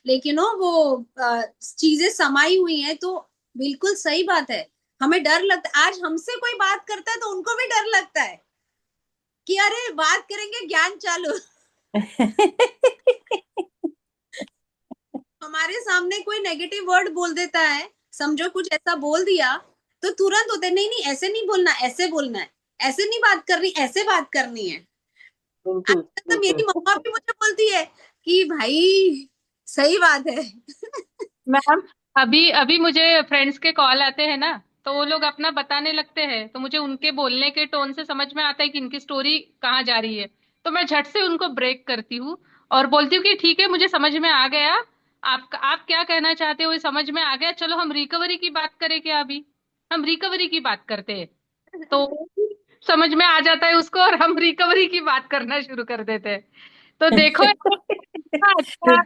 लेकिन वो चीजें समाई हुई हैं, तो बिल्कुल सही बात है। हमें डर लगता है, आज हमसे कोई बात करता है तो उनको भी डर लगता है कि अरे बात करेंगे ज्ञान चालू। हमारे सामने कोई नेगेटिव वर्ड बोल देता है, समझो कुछ ऐसा बोल दिया, तो तुरंत होते नहीं नहीं, ऐसे नहीं बोलना, ऐसे बोलना है, ऐसे नहीं बात करनी, ऐसे बात करनी है। बिल्कुल। तो मेरी बिल्कुल। मम्मा भी मुझे बोलती है कि भाई सही बात है। मैम, अभी अभी मुझे फ्रेंड्स के कॉल आते हैं ना, तो वो लोग अपना बताने लगते हैं, तो मुझे उनके बोलने के टोन से समझ में आता है कि इनकी स्टोरी कहाँ जा रही है। तो मैं झट से उनको ब्रेक करती हूँ और बोलती हूँ कि ठीक है, मुझे समझ में आ गया, आप क्या कहना चाहते हो ये समझ में आ गया, चलो हम रिकवरी की बात करें क्या, अभी हम रिकवरी की बात करते हैं। तो समझ में आ जाता है उसको, और हम रिकवरी की बात करना शुरू कर देते हैं। तो देखो, कितना अच्छा।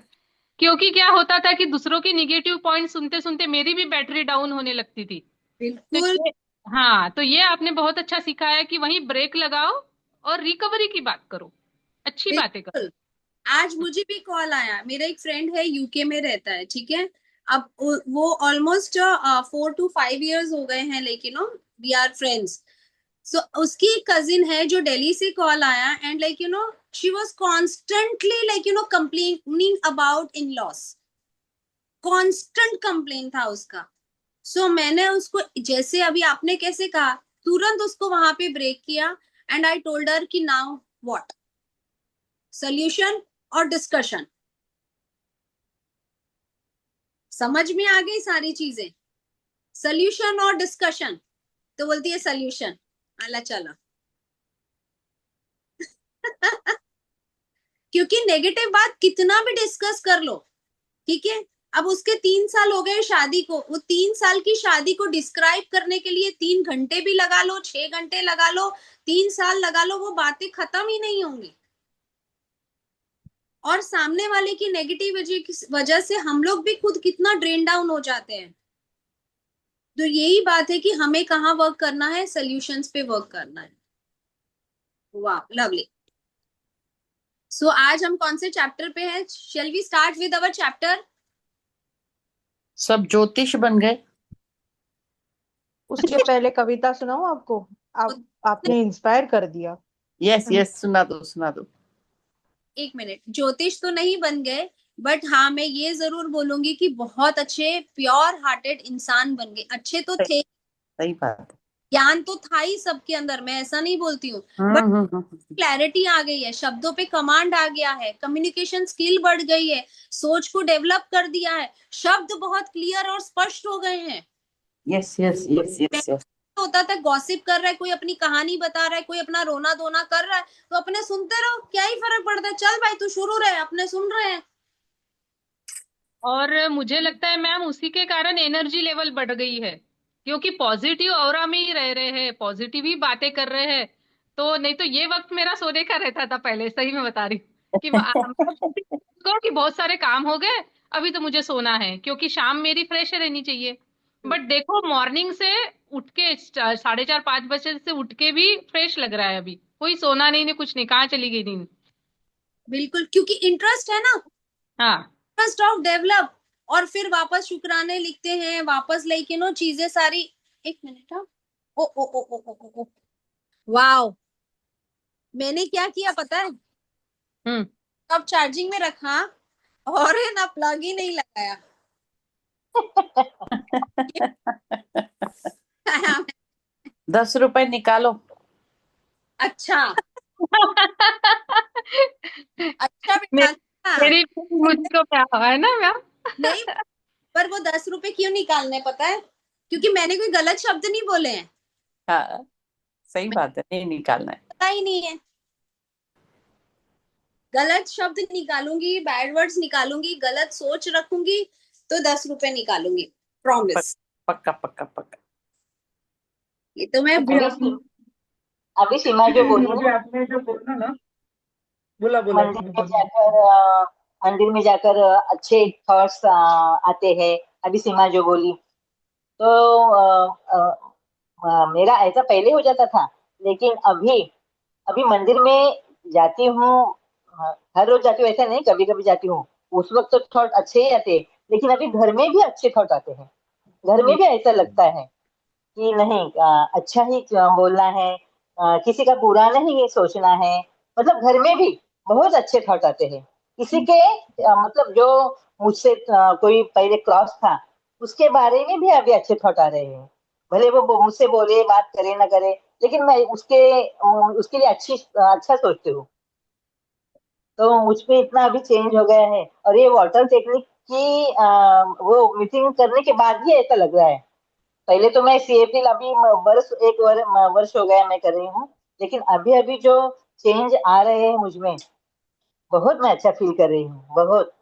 क्योंकि क्या होता था कि दूसरों की निगेटिव पॉइंट सुनते सुनते मेरी भी बैटरी डाउन होने लगती थी। तो बिल्कुल ये, हाँ, तो ये आपने बहुत अच्छा सिखाया कि वहीं ब्रेक लगाओ और रिकवरी की बात करो, अच्छी बातें करो। बिल्कुल। आज मुझे भी कॉल आया, मेरा एक फ्रेंड है, यूके में रहता है, ठीक है। अब वो ऑलमोस्ट 4 to 5 years हो गए हैं, लेकिन वी आर फ्रेंड्स। सो उसकी एक कजिन है जो दिल्ली से कॉल आया, and like she was constantly like complaining about in loss. Constant complain था उसका। सो मैंने उसको, जैसे अभी आपने कैसे कहा, तुरंत उसको वहां पे ब्रेक किया, एंड आई टोल्ड हर कि नाउ व्हाट, सोल्यूशन और डिस्कशन। समझ में आ गई सारी चीजें, सोल्यूशन और डिस्कशन। तो बोलती है सोल्यूशन, अल्लाह चलो। क्योंकि नेगेटिव बात कितना भी डिस्कस कर लो, ठीक है। अब उसके 3 साल हो गए शादी को, वो 3 साल की शादी को डिस्क्राइब करने के लिए 3 घंटे भी लगा लो, 6 घंटे लगा लो, 3 साल लगा लो, वो बातें खत्म ही नहीं होंगी। और सामने वाले की नेगेटिव वजह से हम लोग भी खुद कितना ड्रेन डाउन हो जाते हैं। तो यही बात है कि हमें कहाँ वर्क करना है, सोल्यूशंस पे वर्क करना है। वाह, लवली। सो आज हम कौन से चैप्टर पे हैं? Shall we start with our chapter? सब ज्योतिष बन गए। उसके पहले कविता सुनाऊं आपको? आपने इंस्पायर कर दिया। यस यस, सुना दो सुना दो। एक मिनट, ज्योतिष तो नहीं बन गए, बट हाँ मैं ये जरूर बोलूंगी कि बहुत अच्छे प्योर हार्टेड इंसान बन गए। अच्छे तो थे, सही बात है। ज्ञान तो था ही सबके अंदर, मैं ऐसा नहीं बोलती हूँ, but hmm hmm hmm, clarity आ गई है, शब्दों पे कमांड आ गया है, कम्युनिकेशन स्किल बढ़ गई है, सोच को डेवलप कर दिया है, शब्द बहुत क्लियर और स्पष्ट हो गए हैं। Yes yes yes yes yes. होता था गॉसिप कर रहा है कोई, अपनी कहानी बता रहा है कोई, अपना रोना धोना कर रहा है, तो अपने सुनते रहो, क्या ही फर्क पड़ता है, चल भाई तू शुरू रहे, अपने सुन रहे हैं। और मुझे लगता है मैम उसी के कारण एनर्जी लेवल बढ़ गई है, क्योंकि पॉजिटिव ऑरा में ही रह रहे हैं, पॉजिटिव ही बातें कर रहे हैं। तो नहीं तो ये वक्त मेरा सोने का रहता था पहले, सही में बता रही हूँ कि को कि बहुत सारे काम हो गए, अभी तो मुझे सोना है, क्योंकि शाम मेरी फ्रेश रहनी चाहिए। बट देखो मॉर्निंग से उठ के 4:30-5 बजे से उठ के भी फ्रेश लग रहा है, अभी कोई सोना नहीं, नहीं कुछ नहीं, कहाँ चली गई नींद। बिल्कुल, क्योंकि इंटरेस्ट है ना, हाँ। इंटरेस्ट ऑफ डेवलप, और फिर वापस शुक्राने लिखते हैं, वापस लेके नो चीजें सारी। एक मिनट, हाँ, ओ ओ ओ ओ ओ ओ ओ, वाओ, मैंने क्या किया पता है, हम्म। अब चार्जिंग में रखा और है ना प्लग ही नहीं लगाया। ₹10 निकालो। अच्छा, अच्छा बेटा, मे- अच्छा। मेरी मुझको क्या है ना मैम। नहीं, पर वो 10 रुपए क्यों निकालने पता है, क्योंकि मैंने कोई गलत शब्द नहीं बोले हैं, हाँ सही मैंने बात है, नहीं निकालना है। पता ही नहीं है। गलत शब्द निकालूंगी, बैड वर्ड्स निकालूंगी, गलत सोच रखूंगी, तो 10 रुपए निकालूंगी, पक, प्रॉमिस। पक्का पक्का पक्का। ये तो मैं अभी अभी आप अभी सीमा जो बोली अभी ना, आपने जो बोला ना, बोला बोला मंदिर तुम में बोलो। जाकर मंदिर में जाकर अच्छे थॉट्स आते हैं। अभी सीमा जो बोली, तो मेरा ऐसा पहले हो जाता था, लेकिन अभी अभी मंदिर में जाती हूँ, हर रोज जाती हूँ ऐसा नहीं, कभी कभी जाती हूँ, उस वक्त तो थॉट अच्छे ही आते हैं, लेकिन अभी घर में भी अच्छे थॉट आते हैं। घर में भी ऐसा लगता है कि नहीं, अच्छा ही बोलना है, किसी का बुरा नहीं ये सोचना है। मतलब घर में भी बहुत अच्छे थॉट आते हैं। किसी के मतलब जो मुझसे कोई पहले क्रॉस था, उसके बारे में भी अभी अच्छे थॉट आ रहे हैं। भले वो मुझसे बोले, बात करे ना करे, लेकिन मैं उसके लिए अच्छा सोचती हूँ। तो मुझ पे इतना अभी चेंज हो गया है, और ये वाटर टेक्निक की वो मीटिंग करने के बाद ही ऐसा लग रहा है। पहले तो मैं सीएफएल अभी वर्ष हो गया मैं कर रही हूँ, लेकिन अभी अभी जो चेंज आ रहे हैं मुझ में, बहुत मैं अच्छा फील कर रही हूँ, बहुत।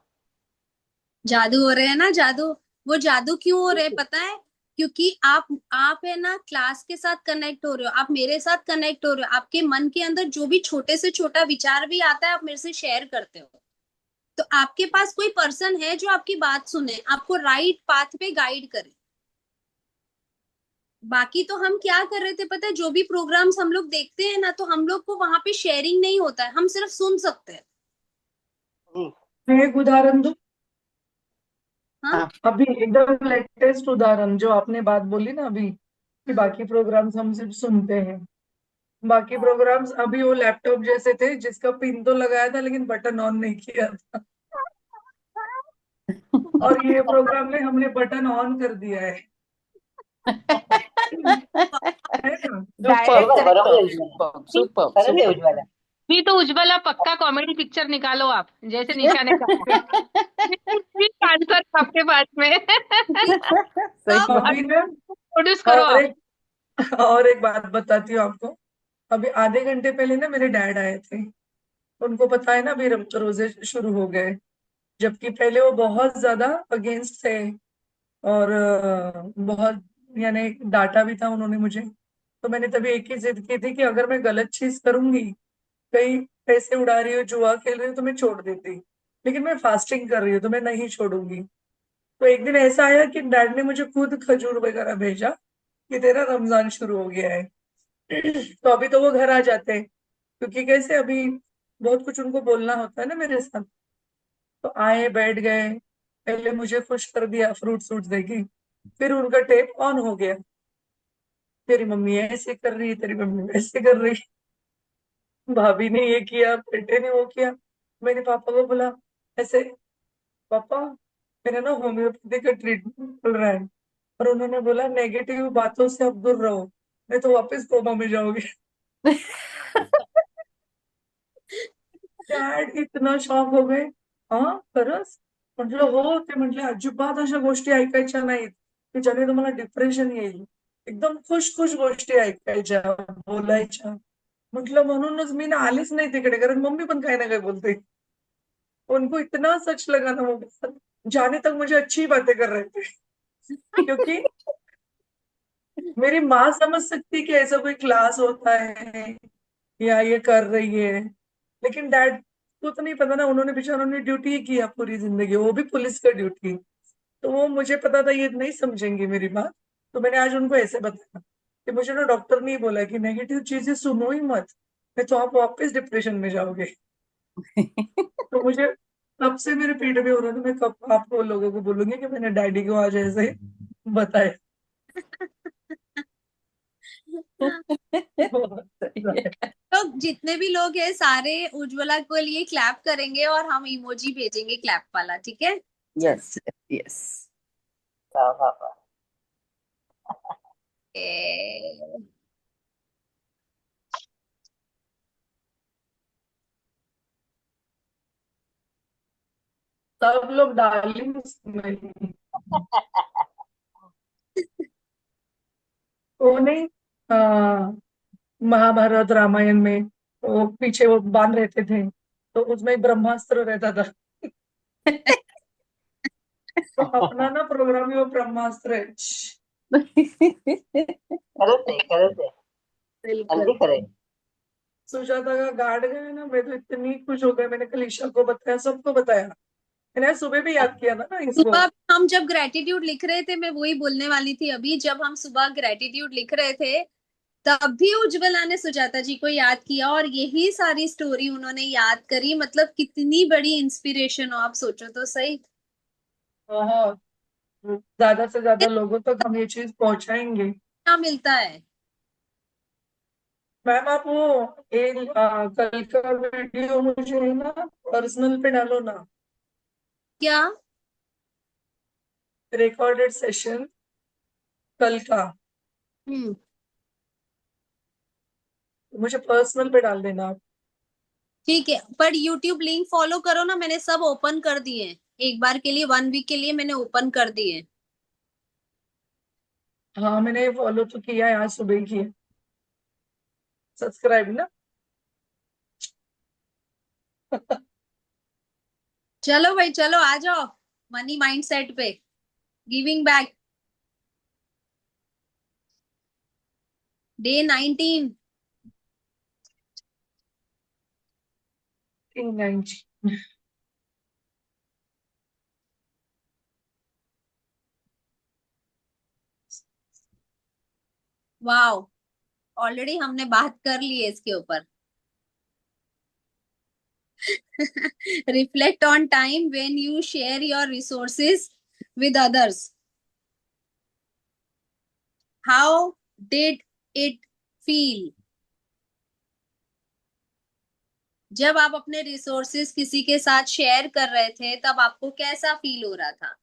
जादू हो रहे हैं ना, जादू। वो जादू क्यों हो रहे हैं पता है, क्योंकि आप है ना क्लास के साथ कनेक्ट हो रहे हो, आप मेरे साथ कनेक्ट हो रहे हो, आपके मन के अंदर जो भी छोटे से छोटा विचार भी आता है आप मेरे से शेयर करते हो, तो आपके पास कोई पर्सन है जो आपकी बात सुने, आपको राइट पाथ पे गाइड करे। बाकी तो हम क्या कर रहे थे पता है, जो भी प्रोग्राम्स हम लोग देखते हैं ना, तो हम लोग को वहां पे शेयरिंग नहीं होता है, हम सिर्फ सुन सकते हैं। जी। मैं एक उदाहरण दूं, हाँ, हाँ अभी एकदम लेटेस्ट उदाहरण जो आपने बात बोली ना अभी, कि बाकी प्रोग्राम्स हम सिर्फ सुनते हैं। बाकी प्रोग्राम्स अभी वो लैपटॉप जैसे थे जिसका पिन तो लगाया था लेकिन बटन ऑन नहीं किया था, और ये प्रोग्राम में हमने बटन ऑन कर दिया है है ना। सुपर डायरेक्ट बरोबर बरोबर सुपर है कनेक्शन। उज्ज्वला, सुपर सुपर खरंच है सुपर। उज्ज्वला। भी तो उज्ज्वला पक्का कॉमेडी पिक्चर निकालो आप, जैसे निशा ने कहा। आंसर आपके पास में। सही बात। अभी ना, प्रोड्यूस करो और आप। एक बात बताती हूँ आपको। अभी आधे घंटे पहले ना मेरे डैड आए थे, उनको पता है ना अभी रोजे शुरू हो गए, जबकि पहले वो बहुत ज्यादा अगेंस्ट थे, और बहुत, यानी डांटा भी था उन्होंने मुझे। तो मैंने तभी एक ही जिद की थी कि अगर मैं गलत चीज करूंगी, कहीं पैसे उड़ा रही हूँ, जुआ खेल रही हूँ, तो मैं छोड़ देती, लेकिन मैं फास्टिंग कर रही हूँ तो मैं नहीं छोड़ूंगी। तो एक दिन ऐसा आया कि डैड ने मुझे खुद खजूर वगैरह भेजा कि तेरा रमजान शुरू हो गया है। तो अभी तो वो घर आ जाते हैं, क्योंकि कैसे अभी बहुत कुछ उनको बोलना होता है ना मेरे साथ। तो आए, बैठ गए, पहले मुझे खुश कर दिया फ्रूट फ्रूट देके, फिर उनका टेप ऑन हो गया। तेरी मम्मी ऐसे कर रही है, तेरी मम्मी वैसे कर रही है, भाभी ने ये किया, बेटे ने वो किया। मैंने पापा को बोला ऐसे, पापा मेरा ना होम्योपैथी का ट्रीटमेंट चल रहा है। और उन्होंने बोला नेगेटिव बातों से अब दूर रहो, नहीं तो वापस कोमा में जाओगे। डॅड इतना शॉक हो गए. हा खरंच? म्हटलं हो. ते म्हटले अजिबात अशा गोष्टी ऐकायच्या नाहीत की ज्याने तुम्हाला डिप्रेशन येईल. एकदम खुश खुश गोष्टी ऐकायच्या, बोलायच्या. म्हटलं म्हणूनच मी ना आलीच नाही तिकडे, कारण मम्मी पण काही ना काही बोलते. उनको इतना सच लगा ना वो बात, जाने तक मुझे अच्छी बातें कर रहे थे, क्योंकि मेरी माँ समझ सकती कि ऐसा कोई क्लास होता है या ये कर रही है, लेकिन डैड को तो नहीं पता ना. उन्होंने बेचारों ने ड्यूटी ही किया पूरी जिंदगी, वो भी पुलिस का ड्यूटी. तो वो मुझे पता था ये नहीं समझेंगी मेरी बात. तो मैंने आज उनको ऐसे बताया कि मुझे ना डॉक्टर ने ही बोला कि नेगेटिव चीजें सुनो ही मत, नहीं तो आप वापस डिप्रेशन में जाओगे. तो मुझे तब से मेरे पेट में हो रहा था, मैं कब आपको लोगों को बोलूंगी कि मैंने डैडी को आज ऐसे बताया. बहुत सही मजा है. तो जितने भी लोग हैं सारे उज्ज्वला के लिए क्लैप करेंगे और हम इमोजी भेजेंगे क्लैप वाला, ठीक है? Yes yes. वाह वाह वाह. ए, सब लोग डार्लिंग्स नहीं. वो नहीं, महाभारत रामायण में वो पीछे वो बांध रहते थे, तो उसमें एक ब्रह्मास्त्र रहता था. तो अपना ना प्रोग्राम ही वो ब्रह्मास्त्र है. खरंच आहे, खरंच आहे. बिल्कुल. अगदी खरंय. सुजाता का गार्ड गया ना, मैं तो इतनी खुश हो गई. मैंने कल ईशा को बताया, सबको बताया. मैंने आज सुबह भी याद किया ना इसको. सुबह हम जब ग्रेटिट्यूड लिख रहे थे, मैं वही बोलने वाली थी अभी, जब हम सुबह ग्रेटिट्यूड लिख रहे थे तब भी उज्ज्वला ने सुजाता जी को याद किया और यही सारी स्टोरी उन्होंने याद करी. मतलब कितनी बड़ी इंस्पिरेशन हो, आप सोचो तो सही. बहुत ज्यादा से ज्यादा लोगों तक हम ये चीज पहुंचाएंगे. क्या मिलता है? मैम आप वो कल का वीडियो मुझे है ना पर्सनल पे डालो ना, क्या? रिकॉर्डेड सेशन कल का. हम्म. मुझे पर्सनल पे डाल देना आप. ठीक है, पर यूट्यूब लिंक फॉलो करो ना, मैंने सब ओपन कर दिए हैं. एक बार के लिए 1 वीक के लिए मैंने ओपन कर दिए हैं. हाँ मैंने फॉलो तो किया है, आज सुबह ही किया. सब्सक्राइब ना. चलो भाई, चलो आ जाओ मनी माइंडसेट पे. Giving back day 19. 19. Wow, already हमने बात कर ली है इसके ऊपर. Reflect on time when you share your resources with others. How did it feel? जब आप अपने रिसोर्सेज किसी के साथ शेयर कर रहे थे तब आपको कैसा फील हो रहा था?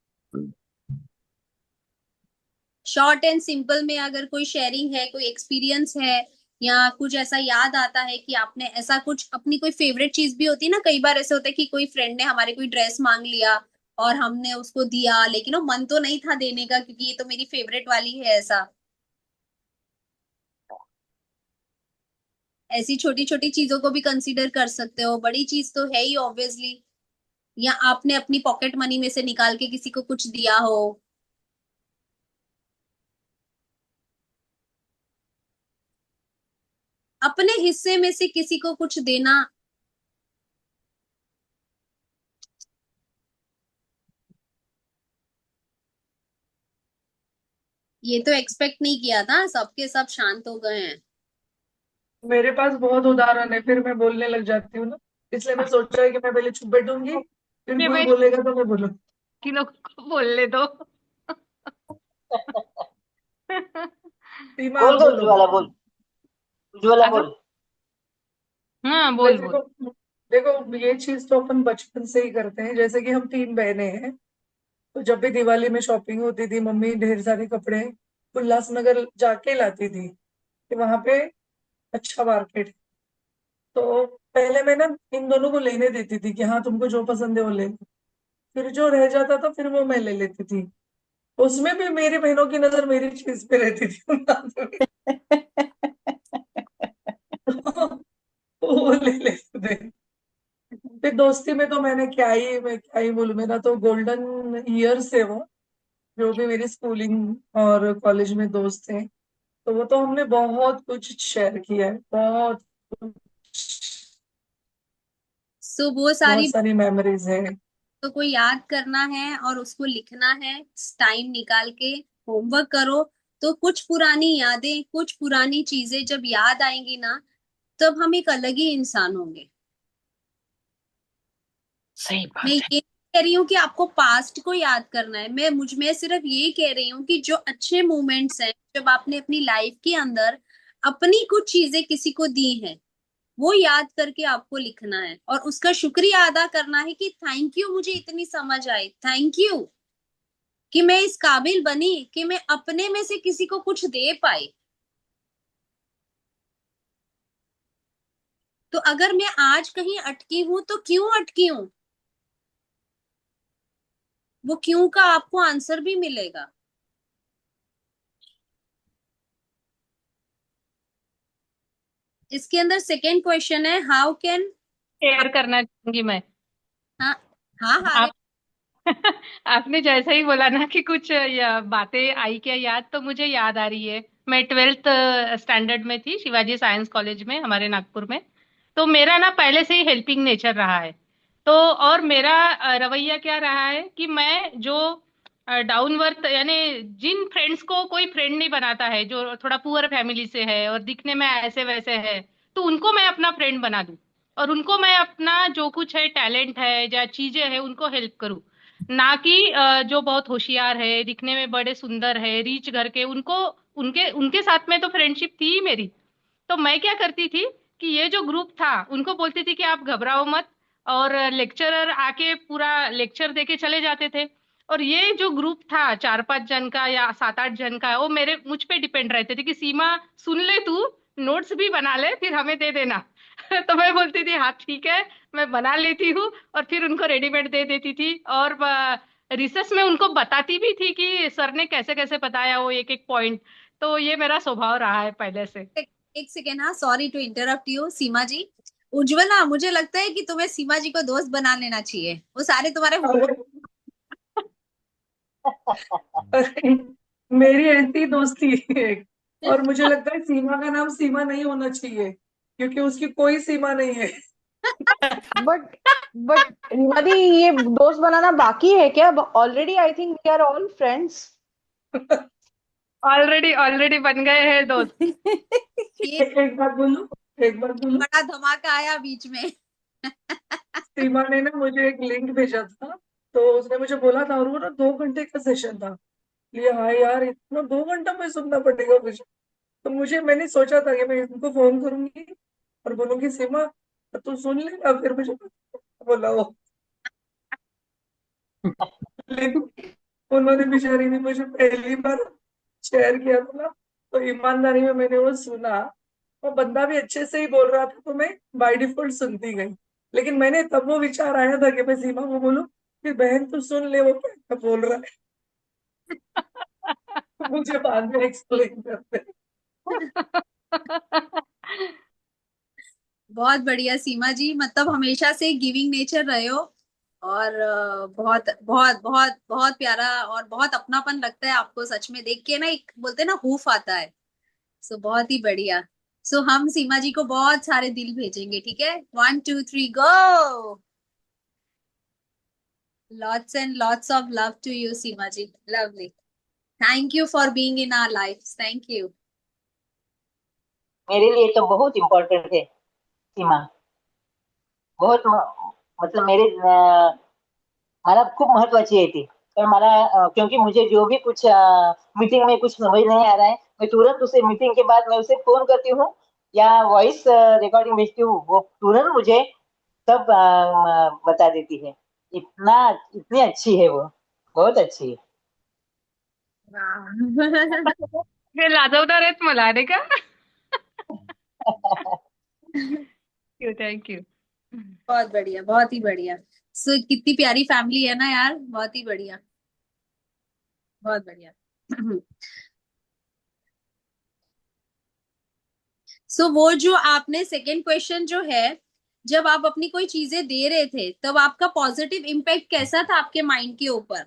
शॉर्ट एंड सिंपल में अगर कोई शेयरिंग है, कोई एक्सपीरियंस है, या कुछ ऐसा याद आता है कि आपने ऐसा कुछ, अपनी कोई फेवरेट चीज भी होती है ना, कई बार ऐसे होता है कि कोई फ्रेंड ने हमारे कोई ड्रेस मांग लिया और हमने उसको दिया, लेकिन वो मन तो नहीं था देने का क्योंकि ये तो मेरी फेवरेट वाली है, ऐसा. ऐसी छोटी छोटी चीजों को भी कंसीडर कर सकते हो, बड़ी चीज तो है ही ऑब्वियसली. या आपने अपनी पॉकेट मनी में से निकाल के किसी को कुछ दिया हो. अपने हिस्से में से किसी को कुछ देना. ये तो एक्सपेक्ट नहीं किया था, सबके सब शांत हो गए हैं. मेरे पास बहुत उदाहरण है, फिर मैं बोलने लग जाती हूँ ना, इसलिए मैं सोचा है कि मैं पहले चुप बैठूंगी, फिर ये कोई भाई बोलेगा तो मैं बोलूँ. कि लोग को बोलने दो. सीमा बोल आप गो बोलो। उज्ज्वला, बोल उज्ज्वला, अगर बोल। हाँ, मैं बोल बोल। देखो देखो ये चीज तो अपन बचपन से ही करते हैं। जैसे कि हम 3 बहनें हैं, तो जब भी दिवाली में शॉपिंग होती थी, मम्मी ढेर सारे कपड़े उल्लासनगर जाके लाती थी कि वहां पे अच्छा मार्केट है। तो पहले मैं ना इन दोनों को लेने देती थी कि हाँ तुमको जो पसंद है वो ले लो। फिर जो रह जाता था फिर वो मैं ले लेती थी। उसमें भी मेरी बहनों की नजर मेरी चीज पे रहती थी उन बातों में। तो वो ले लेते थे। फिर दोस्ती में तो मैं क्या ही बोलूं, मेरा तो गोल्डन ईयर्स है वो। जो भी मेरी स्कूलिंग और कॉलेज में दोस्त थे, तो वो तो हमने बहुत कुछ शेयर किया है, बहुत कुछ। सो वो बहुत सारी सारी मेमोरीज है। तो को याद करना है और उसको लिखना है, टाइम निकाल के होमवर्क करो। तो कुछ पुरानी यादें, कुछ पुरानी चीजें जब याद आएंगी ना, तब हम एक अलग ही इंसान होंगे। सही मैं बात है। ये कह रही हूँ कि आपको पास्ट को याद करना है, मैं सिर्फ ये कह रही हूँ कि जो अच्छे मोमेंट्स हैं, जब आपने अपनी लाइफ के अंदर अपनी कुछ चीजें किसी को दी हैं, वो याद करके आपको लिखना है और उसका शुक्रिया अदा करना है कि थैंक यू, मुझे इतनी समझ आई, थैंक यू कि मैं इस काबिल बनी कि मैं अपने में से किसी को कुछ दे पाई। तो अगर मैं आज कहीं अटकी हूं तो क्यों अटकी हूं, वो क्यों का आपको आंसर भी मिलेगा। इसके अंदर सेकेंड क्वेश्चन है, हाउ कैन। शेयर करना चाहूंगी मैं। हाँ हाँ हाँ, अरे आप आपने जैसे ही बोला ना कि कुछ बातें आई क्या याद, तो मुझे याद आ रही है। मैं 12th स्टैंडर्ड में थी, शिवाजी साइंस कॉलेज में, हमारे नागपुर में। तो मेरा ना पहले से ही हेल्पिंग नेचर रहा है। तो और मेरा रवैया क्या रहा है कि मैं जो डाउन वर्थ, यानी जिन फ्रेंड्स को कोई फ्रेंड नहीं बनाता है, जो थोड़ा पुअर फैमिली से है और दिखने में ऐसे वैसे है, तो उनको मैं अपना फ्रेंड बना दूं और उनको मैं अपना जो कुछ है, टैलेंट है या चीजें है, उनको हेल्प करूं। ना कि जो बहुत होशियार है, दिखने में बड़े सुंदर है, रीच घर के, उनको उनके उनके साथ में तो फ्रेंडशिप थी ही मेरी। तो मैं क्या करती थी कि ये जो ग्रुप था उनको बोलती थी कि आप घबराओ मत, और लेक्चरर आके पूरा लेक्चर देके चले जाते थे। और ये जो ग्रुप था 4-5 जन का या 7-8 जन का, वो मेरे मुझ पे डिपेंड रहते थे कि सीमा सुन ले तू, नोट्स भी बना ले, फिर हमें दे देना। तो मैं बोलती थी हाँ ठीक है, मैं बना लेती हूँ, और फिर उनको रेडीमेड दे देती थी। और रिसर्च में उनको बताती भी थी कि सर ने कैसे कैसे बताया वो एक एक पॉइंट। तो ये मेरा स्वभाव रहा है पहले से। एक सेकेंड, हाँ sorry to interrupt you Seema जी। उज्ज्वला, मुझे लगता है कि तुम्हें सीमा जी को दोस्त बना लेना चाहिए, वो सारे तुम्हारे अरे अरे, मेरी ऐसी दोस्ती है एक। और मुझे लगता है सीमा का नाम सीमा नहीं होना चाहिए, क्योंकि उसकी कोई सीमा नहीं है। बट बट रीमा दी, ये दोस्त बनाना बाकी है क्या? Already I think we are all friends. Already already बन गए हैं दोस्त। ये एक बात बोलूं, एक बात बोलूं। बड़ा धमाका आया बीच में। सीमा ने ना मुझे एक लिंक भेजा था, तो उसने मुझे बोला था, और वो ना 2 घंटे का सेशन था। लिए हाँ यार, इतना 2 घंटा में सुनना पड़ेगा मुझे। तो मैंने सोचा था कि मैं इनको फोन करूंगी और बोलूंगी सीमा तू सुन लेगा, फिर मुझे बोला वो। लेकिन उन्होंने बेचारी ने मुझे पहली बार शेयर किया था ना, तो ईमानदारी में मैंने वो सुना। वो बंदा भी अच्छे से ही बोल रहा था, तो मैं बाय डिफॉल्ट सुनती गई। लेकिन मैंने तब वो विचार आया था कि मैं सीमा को बोलूं कि बहन तू सुन ले वो क्या क्या बोल रहा है, तो मुझे बाद में एक्सप्लेन करते। बहुत बढ़िया सीमा जी, मतलब हमेशा से गिविंग नेचर रहे हो। और बहुत बहुत बहुत बहुत प्यारा और बहुत अपनापन लगता है आपको, सच में देख के ना, एक बोलते हैं ना हूफ आता है। सो बहुत ही बढ़िया। सो हम सीमा जी को बहुत सारे दिल भेजेंगे, ठीक है, 1 2 3 go. Lots and lots of love to you Seema ji, lovely. Thank you for being in our life, thank you. मेरे लिए तो बहुत इम्पोर्टेंट है सीमा। बहुत मतलब मेरे मला खूप महत्वाची आहे ती. तर मला क्योंकि मुझे जो भी कुछ मीटिंग में कुछ समझ नहीं आ रहा है, मैं तुरंत उसे मीटिंग के बाद मैं उसे फोन करती हूँ या वॉइस रिकॉर्डिंग भेजती हूँ, वो तुरंत मुझे सब बता देती है। इतना इतनी अच्छी है वो, बहुत अच्छी है। वाह। हे लाजवणार आहेत मला नाही का? Thank you. बहुत बढ़िया, बहुत ही बढ़िया। कितनी प्यारी फैमिली है ना यार, बहुत ही बढ़िया, बहुत बढ़िया। वो जो आपने सेकंड क्वेश्चन जो है, जब आप अपनी कोई चीजें दे रहे थे तब आपका पॉजिटिव इम्पैक्ट कैसा था आपके माइंड के ऊपर?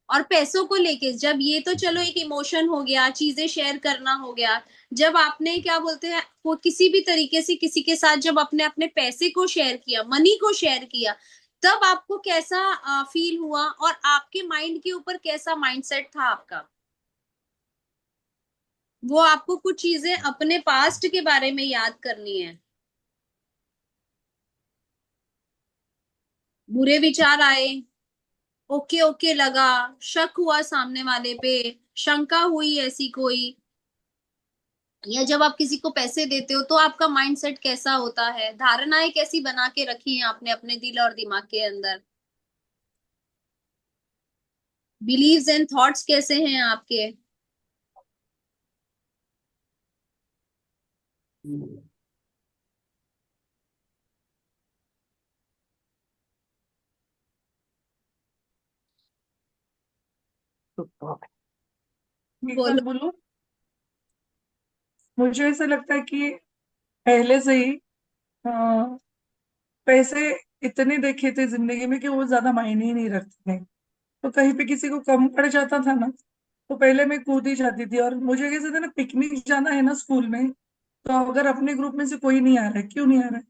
और पैसों को लेके, जब ये तो चलो एक इमोशन हो गया, चीजें शेयर करना हो गया, जब आपने क्या बोलते हैं वो किसी भी तरीके से किसी के साथ जब आपने अपने पैसे को शेयर किया, मनी को शेयर किया, तब आपको कैसा फील हुआ और आपके माइंड के ऊपर कैसा माइंडसेट था आपका? वो आपको कुछ चीजें अपने पास्ट के बारे में याद करनी है, बुरे विचार आए, ओके ओके लगा, शक हुआ सामने वाले पे, शंका हुई ऐसी कोई, या जब आप किसी को पैसे देते हो तो आपका माइंडसेट कैसा होता है, धारणाएं कैसी बना के रखी हैं आपने अपने दिल और दिमाग के अंदर, बिलीव्स एंड थॉट्स कैसे हैं आपके? एक बात बोलो। बोलूं, मुझे ऐसा लगता है कि पहले से ही अ, पैसे इतने देखे थे जिंदगी में कि वो ज्यादा मायने ही नहीं रखते थे। तो कहीं पे किसी को कम पड़ जाता था ना, तो पहले मैं कूद ही जाती थी। और मुझे कैसे था ना, पिकनिक जाना है ना स्कूल में, तो अगर अपने ग्रुप में से कोई नहीं आ रहा है, क्यों नहीं आ रहा है?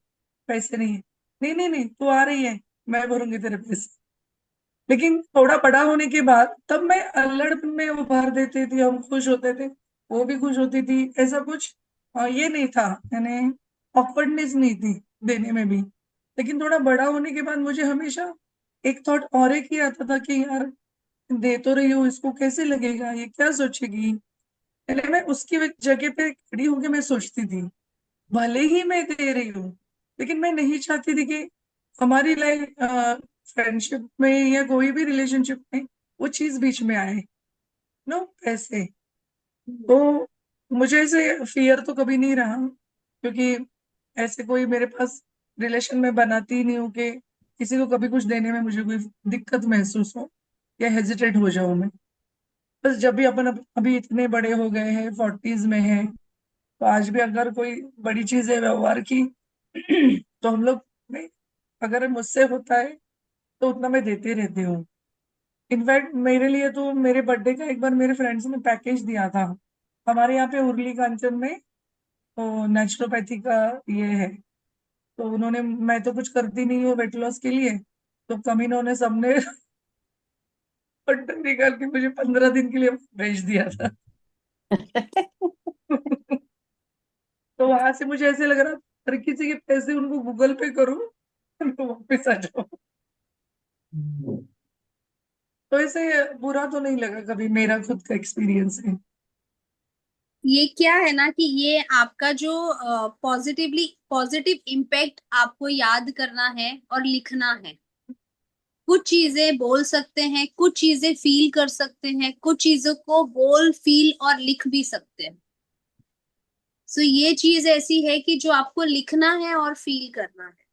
पैसे नहीं है। नहीं नहीं नहीं, तू आ रही है, मैं भरूंगी तेरे पैसे। लेकिन थोड़ा बड़ा होने के बाद तब मैं अल्लड़ में उभार देती थी, हम खुश होते थे, वो भी खुश होती थी, ऐसा कुछ ये नहीं था, यानी ऑकवर्डनेस नहीं थी देने में भी। लेकिन थोड़ा बड़ा होने के बाद मुझे हमेशा एक थॉट और एक ही आता था कि यार, दे तो रही हूँ, इसको कैसे लगेगा, ये क्या सोचेगी। पहले मैं उसकी जगह पे खड़ी होकर मैं सोचती थी, भले ही मैं दे रही हूँ, लेकिन मैं नहीं चाहती थी कि हमारी लाइफ फ्रेंडशिप में या कोई भी रिलेशनशिप में वो चीज बीच में आए, नो पैसे। तो मुझे ऐसे फियर तो कभी नहीं रहा, क्योंकि ऐसे कोई मेरे पास रिलेशन में बनाती ही नहीं हूँ कि किसी को कभी कुछ देने में मुझे कोई दिक्कत महसूस हो या हेजिटेट हो जाऊं मैं। बस जब भी अपन अभी इतने बड़े हो गए हैं, 40s में हैं, तो आज भी अगर कोई बड़ी चीज है व्यवहार की तो हम लोग नहीं, अगर मुझसे होता है तो उतना मैं देते रहती हूँ। इनफैक्ट मेरे लिए तो मेरे बर्थडे का एक बार मेरे फ्रेंड्स ने पैकेज दिया था। हमारे यहाँ पे उर्ली कांचन में तो नेचुरोपैथी का ये है, तो उन्होंने, मैं तो कुछ करती नहीं हूँ वेट लॉस के लिए, तो कमीनों ने सबने फंड निकाल के मुझे 15 दिन के लिए भेज दिया था। तो वहां से मुझे ऐसे लग रहा हर किसी के पैसे उनको गूगल पे करूं, उनको वापस आ जाओ। तो ऐसे बुरा तो नहीं लगा कभी, मेरा खुद का एक्सपीरियंस है। ये क्या है ना कि ये आपका जो पॉजिटिव इम्पैक्ट आपको याद करना है और लिखना है। कुछ चीजें बोल सकते हैं, कुछ चीजें फील कर सकते हैं, कुछ चीजों को बोल फील और लिख भी सकते हैं। ये चीज ऐसी है कि जो आपको लिखना है और फील करना है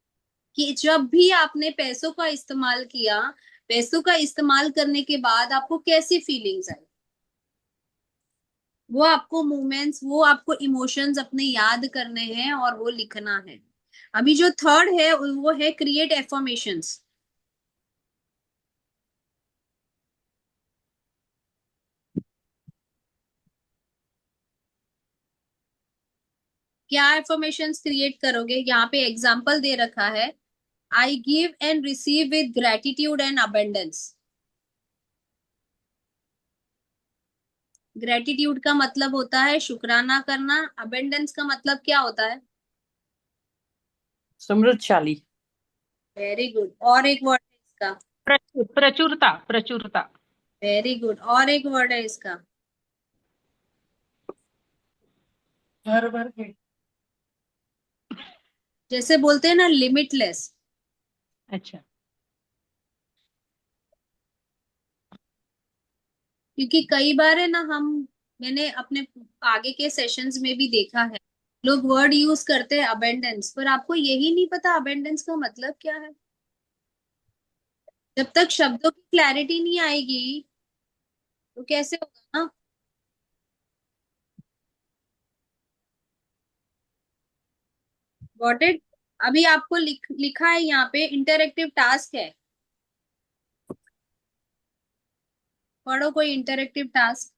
कि जब भी आपने पैसों का इस्तेमाल किया, पैसों का इस्तेमाल करने के बाद आपको कैसी फीलिंग्स आई, वो आपको मोमेंट्स, वो आपको इमोशंस अपने याद करने हैं और वो लिखना है। अभी जो थर्ड है वो है क्रिएट एफर्मेशंस। क्या एफर्मेशंस क्रिएट करोगे? यहाँ पे एग्जाम्पल दे रखा है, I give and receive with gratitude and abundance. Gratitude का मतलब होता है शुक्राना करना, अबेंडेंस का मतलब क्या होता है? समृद्धशाली। Very good. और एक वर्ड है इसका? प्रचुरता, प्रचुरता। Very good. और एक वर्ड है इसका? भर भर के। जैसे बोलते हैं ना, लिमिटलेस। अच्छा। क्योंकि कई बार है ना, मैंने अपने आगे के सेशंस में भी देखा है, लोग वर्ड यूज करते हैं अबेंडेंस, पर आपको यही नहीं पता अबेंडेंस का मतलब क्या है। जब तक शब्दों की क्लैरिटी नहीं आएगी तो कैसे होगा ना। Got it. अभी आपको लिखा है यहाँ पे, इंटरेक्टिव टास्क है। पढ़ो कोई इंटरेक्टिव टास्क।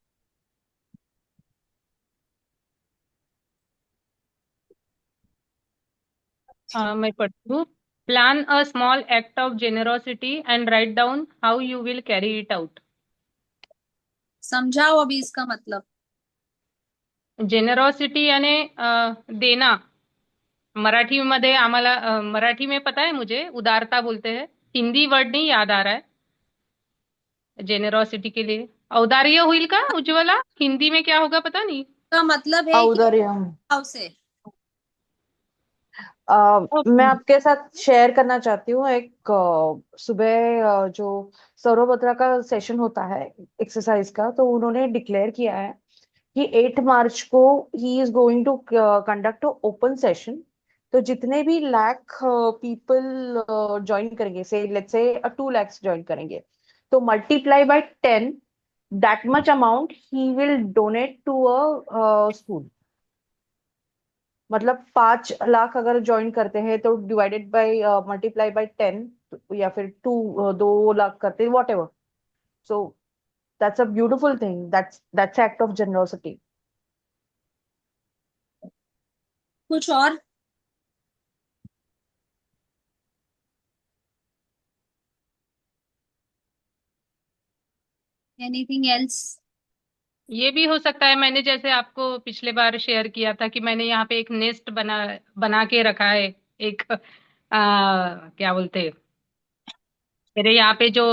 हाँ, मैं पढ़ती हूँ। Plan a small act of generosity and write down how you will carry it out. समझाओ अभी इसका मतलब। जेनरोसिटी यानी देना। मराठी मध्ये आम्हाला मराठी में पता है मुझे उदारता बोलते हैं। हिंदी वर्ड नहीं याद आ रहा है जेनेरोसिटी के लिए। औदार्य हुई का उज्ज्वला, हिंदी में क्या होगा पता नहीं। का मतलब है कि औदार्य। भाव से। मैं आपके साथ शेयर करना चाहती हूँ एक सुबह जो सौरभ बत्रा का सेशन होता है एक्सरसाइज का, तो उन्होंने डिक्लेयर किया है कि 8 मार्च को he is going to conduct open session. तो जितने भी लाख पीपल ज्वाइन करेंगे, से लेट्स से 2 lakhs ज्वाइन करेंगे, तो multiply by 10, that much amount ही will donate to a school. मतलब 5 लाख अगर ज्वाइन करते हैं तो डिवाइडेड बाय मल्टीप्लाई बाय 10, या फिर 2 लाख करते हैं, what ever. So that's a beautiful thing, that's act of generosity. कुछ और। Anything else. ये भी हो सकता है, मैंने जैसे आपको पिछले बार शेयर किया था कि मैंने यहाँ पे एक नेस्ट बना बना के रखा है। एक क्या बोलते हैं, मेरे यहाँ पे जो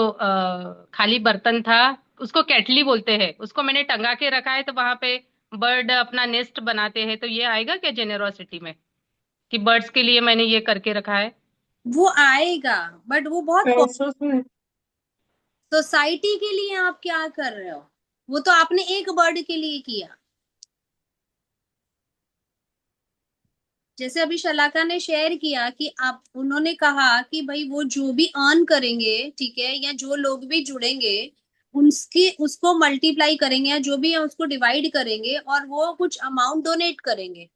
खाली बर्तन था, उसको केटली बोलते हैं, उसको मैंने टंगा के रखा है। तो वहां पे बर्ड अपना नेस्ट बनाते हैं। तो ये आएगा क्या जेनेरोसिटी में, कि बर्ड्स के लिए मैंने ये करके रखा है। वो आएगा, बट वो बहुत पैसों से। सोसाइटी के लिए आप क्या कर रहे हो। वो तो आपने एक बर्ड के लिए किया। जैसे अभी शलाका ने शेयर किया कि आप, उन्होंने कहा कि भाई वो जो भी अर्न करेंगे, ठीक है, या जो लोग भी जुड़ेंगे, उनके उसको मल्टीप्लाई करेंगे, या जो भी है उसको डिवाइड करेंगे, और वो कुछ अमाउंट डोनेट करेंगे।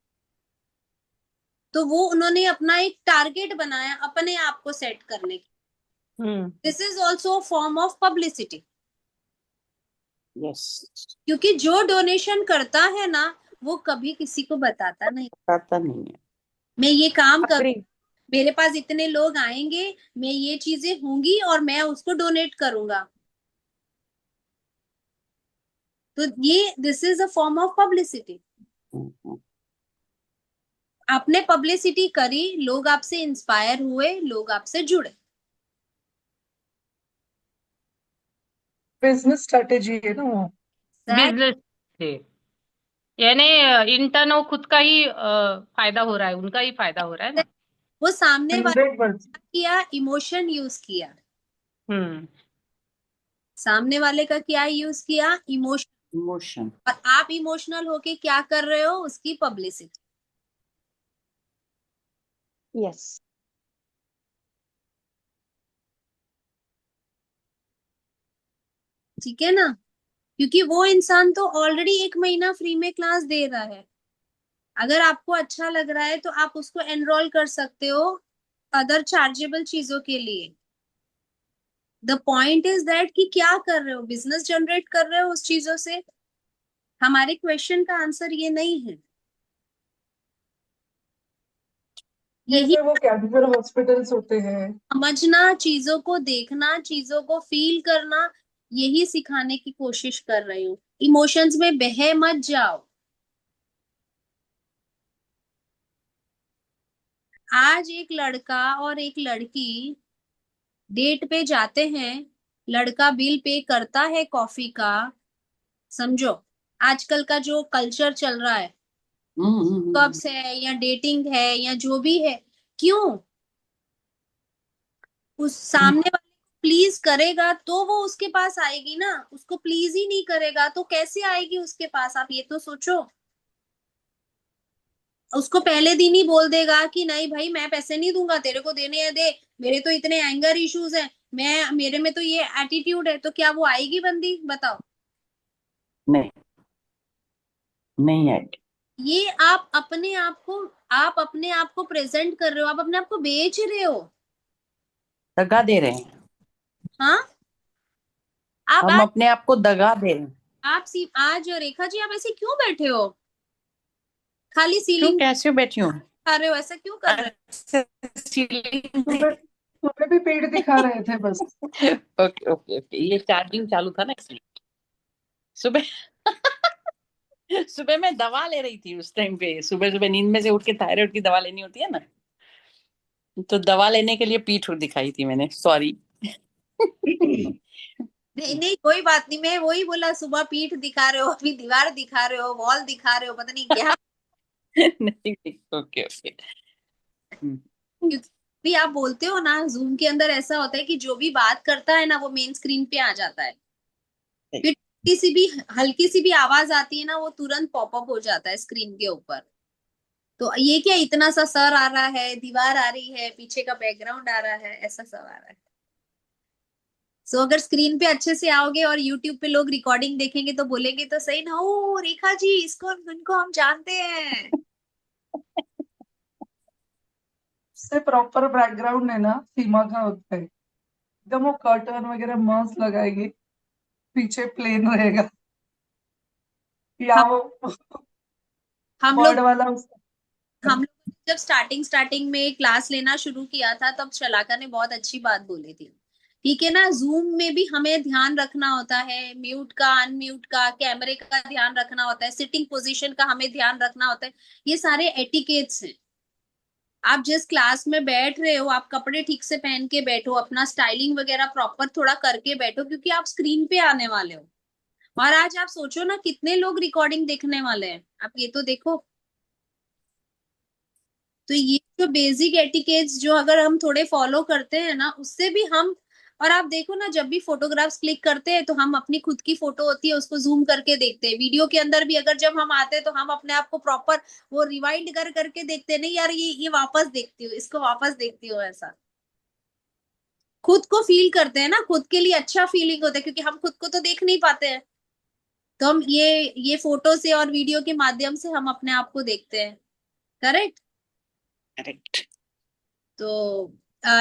तो वो उन्होंने अपना एक टारगेट बनाया अपने आप को सेट करने की। Hmm. This is also form of publicity. Yes. क्योंकि जो डोनेशन करता है ना, वो कभी किसी को बताता नहीं, पता नहीं है। मैं ये काम कर, अग्री। मेरे पास इतने लोग आएंगे, मैं ये चीजें होंगी और मैं उसको डोनेट करूंगा। तो ये this is a form of publicity. हम्म। आपने पब्लिसिटी करी, लोग आपसे इंस्पायर हुए, लोग आपसे जुड़े। बिजनेस स्ट्रेटेजी है ना वो। Exact- बिजनेस थे, यानी इंटर्न वो खुद का ही फायदा हो रहा है, उनका ही फायदा हो रहा है ना। वो सामने वाले 100%। का किया, इमोशन यूज किया। हम्म। सामने वाले का क्या यूज किया, इमोशन। इमोशन। और आप इमोशनल होके क्या कर रहे हो, उसकी पब्लिसिटी। यस। ठीक है ना। क्योंकि वो इंसान तो ऑलरेडी 1 महीना फ्री में क्लास दे रहा है। अगर आपको अच्छा लग रहा है तो आप उसको एनरोल कर सकते हो अदर चार्जेबल चीजों के लिए। द पॉइंट इज दैट कि क्या कर रहे हो, बिजनेस जनरेट कर रहे हो उस चीजों से। हमारे क्वेश्चन का आंसर ये नहीं है। यही जैसे वो कैंसर हॉस्पिटल्स होते हैं। समझना, चीजों को देखना, चीजों को फील करना, यही सिखाने की कोशिश कर रही हूँ। इमोशंस में बह मत जाओ। आज एक लड़का और एक लड़की डेट पे जाते हैं, लड़का बिल पे करता है कॉफी का। समझो आजकल का जो कल्चर चल रहा है, कब्स है या डेटिंग है या जो भी है, क्यों उस सामने वाले को प्लीज करेगा तो वो उसके पास आएगी ना, उसको प्लीज ही नहीं करेगा तो कैसे आएगी उसके पास, आप ये तो सोचो। उसको पहले दिन ही बोल देगा कि नहीं भाई मैं पैसे नहीं दूंगा, तेरे को देने हैं दे, मेरे तो इतने एंगर इश्यूज हैं, मैं मेरे में तो ये एटीट्यूड है, तो क्या वो आएगी बंदी, बताओ। नहीं, नहीं आएगी। ये आप अपने आप को प्रेजेंट कर रहे हो, आप अपने आप को बेच रहे हो। दगा दे रहे हैं, हाँ, आप हम आज अपने आप को दगा दे रहे हैं। आज रेखा जी आप ऐसे क्यों बैठे हो, खाली क्यों, सीलिंग कैसे बैठी हूँ? खा रहे हो, ऐसा क्यों कर रहे अच्छा, सीलिंग सुबह सुबह भी पेट दिखा रहे थे बस। ओके ओके ओके, ये चार्जिंग चालू था ना इसलिए। सुबह सुबह मैं दवा ले रही थी उस टाइम पे, सुबह सुबह नींद में से उठ के थायराइड की दवा लेनी होती है ना, तो दवा लेने के लिए पीठ दिखाई थी मैंने, सॉरी। नहीं नहीं कोई बात नहीं, मैं वही बोला, सुबह पीठ दिखा रहे हो, अभी दीवार दिखा रहे हो, वॉल दिखा रहे हो, पता नहीं क्या। नहीं नहीं, ओके ओके। क्योंकि भी आप बोलते हो ना, जूम के अंदर ऐसा होता है कि जो भी बात करता है ना वो मेन स्क्रीन पे आ जाता है, फिर हल्की सी भी आवाज आती है ना, वो तुरंत पॉपअप हो जाता है स्क्रीन के ऊपर। तो ये क्या इतना सा सर आ रहा है, दीवार आ रही है, पीछे का बैकग्राउंड आ रहा है, ऐसा सब आ रहा है। सो अगर स्क्रीन पे अच्छे से आओगे और यूट्यूब पे लोग रिकॉर्डिंग देखेंगे तो बोलेंगे तो सही ना, ओ रेखा जी इसको उनको हम जानते हैं। से प्रॉपर बैकग्राउंड है ना सीमा का होता है, एकदम वो कर्टन वगैरह मस्त लगाएगी, पीछे प्लेन रहेगा, या हम वो हम लोग बर्ड वाला उसका। हम लोग जब स्टार्टिंग में क्लास लेना शुरू किया था तब शलाका ने बहुत अच्छी बात बोली थी, ठीक है ना, जूम में भी हमें ध्यान रखना होता है, म्यूट का अनम्यूट का, कैमरे का ध्यान रखना होता है, सिटिंग पोजीशन का हमें ध्यान रखना होता है, ये सारे एटिकेट्स हैं। आप जिस क्लास में बैठ रहे हो आप कपड़े ठीक से पहन के बैठो, अपना स्टाइलिंग वगैरह प्रॉपर थोड़ा करके बैठो, क्योंकि आप स्क्रीन पे आने वाले हो। और आज आप सोचो ना कितने लोग रिकॉर्डिंग देखने वाले हैं, आप ये तो देखो। तो ये जो बेसिक एटिकेट्स जो अगर हम थोड़े फॉलो करते हैं ना, उससे भी हम, और आप देखो ना जब भी फोटोग्राफ्स क्लिक करते हैं तो हम अपनी खुद की फोटो होती है उसको जूम करके देखते हैं, वीडियो के अंदर भी अगर जब हम आते हैं तो हम अपने आप को प्रॉपर वो रिवाइंड कर करके देखते हैं, नहीं यार ये वापस देखती हूँ, इसको वापस देखती हूँ, ऐसा खुद को फील करते हैं ना, खुद के लिए अच्छा फीलिंग होता है, क्योंकि हम खुद को तो देख नहीं पाते हैं, तो हम ये फोटो से और वीडियो के माध्यम से हम अपने आप को देखते हैं। करेक्ट। करेक्ट। तो